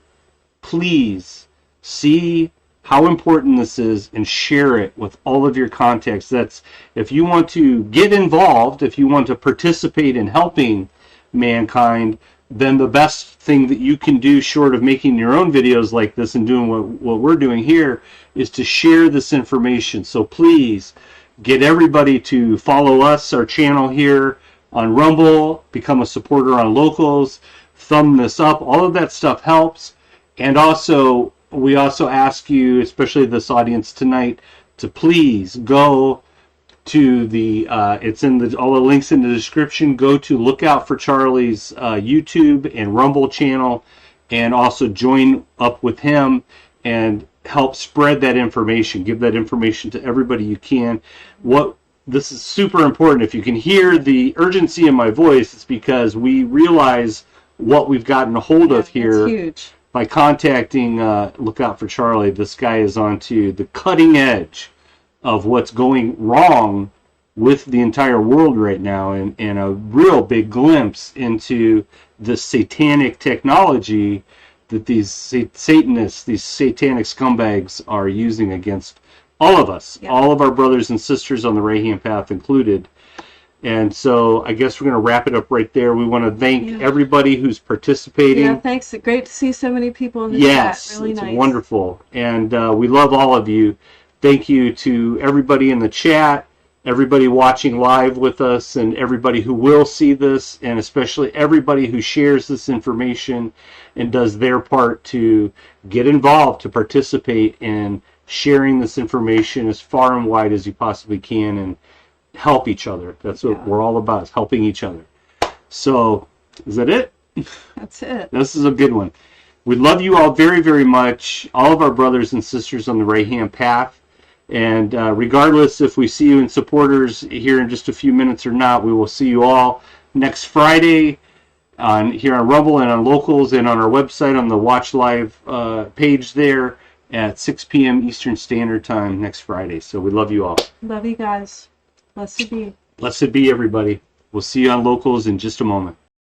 [SPEAKER 1] please see how important this is and share it with all of your contacts. That's, if you want to get involved, if you want to participate in helping mankind, then the best thing that you can do, short of making your own videos like this and doing what we're doing here, is to share this information. So please get everybody to follow us, our channel here on Rumble, become a supporter on Locals, thumb this up. All of that stuff helps. And also, we also ask you, especially this audience tonight, to please go to the, it's in the, all the links in the description. Go to Lookout for Charlie's YouTube and Rumble channel, and also join up with him and help spread that information. Give that information to everybody you can. This is super important. If you can hear the urgency in my voice, it's because we realize what we've gotten a hold of here.
[SPEAKER 4] That's huge.
[SPEAKER 1] By contacting Lookout for Charlie. This guy is onto the cutting edge of what's going wrong with the entire world right now, and a real big glimpse into the satanic technology that these Satanists, these satanic scumbags are using against all of us, all of our brothers and sisters on the right-hand path included. And so I guess we're going to wrap it up right there. We want to thank everybody who's participating.
[SPEAKER 4] Yeah, thanks. Great to see so many people in the
[SPEAKER 1] chat.
[SPEAKER 4] Really
[SPEAKER 1] It's
[SPEAKER 4] nice.
[SPEAKER 1] Wonderful. And we love all of you. Thank you to everybody in the chat, everybody watching live with us, and everybody who will see this, and especially everybody who shares this information and does their part to get involved, to participate in sharing this information as far and wide as you possibly can, and help each other. That's what we're all about, is helping each other. So, is that it?
[SPEAKER 4] That's it.
[SPEAKER 1] This is a good one. We love you all very, very much, all of our brothers and sisters on the right-hand path. And regardless if we see you in supporters here in just a few minutes or not, we will see you all next Friday here on Rumble and on Locals and on our website on the Watch Live page there at 6 p.m. Eastern Standard Time next Friday. So we love you all.
[SPEAKER 4] Love you guys. Blessed be.
[SPEAKER 1] Blessed be, everybody. We'll see you on Locals in just a moment.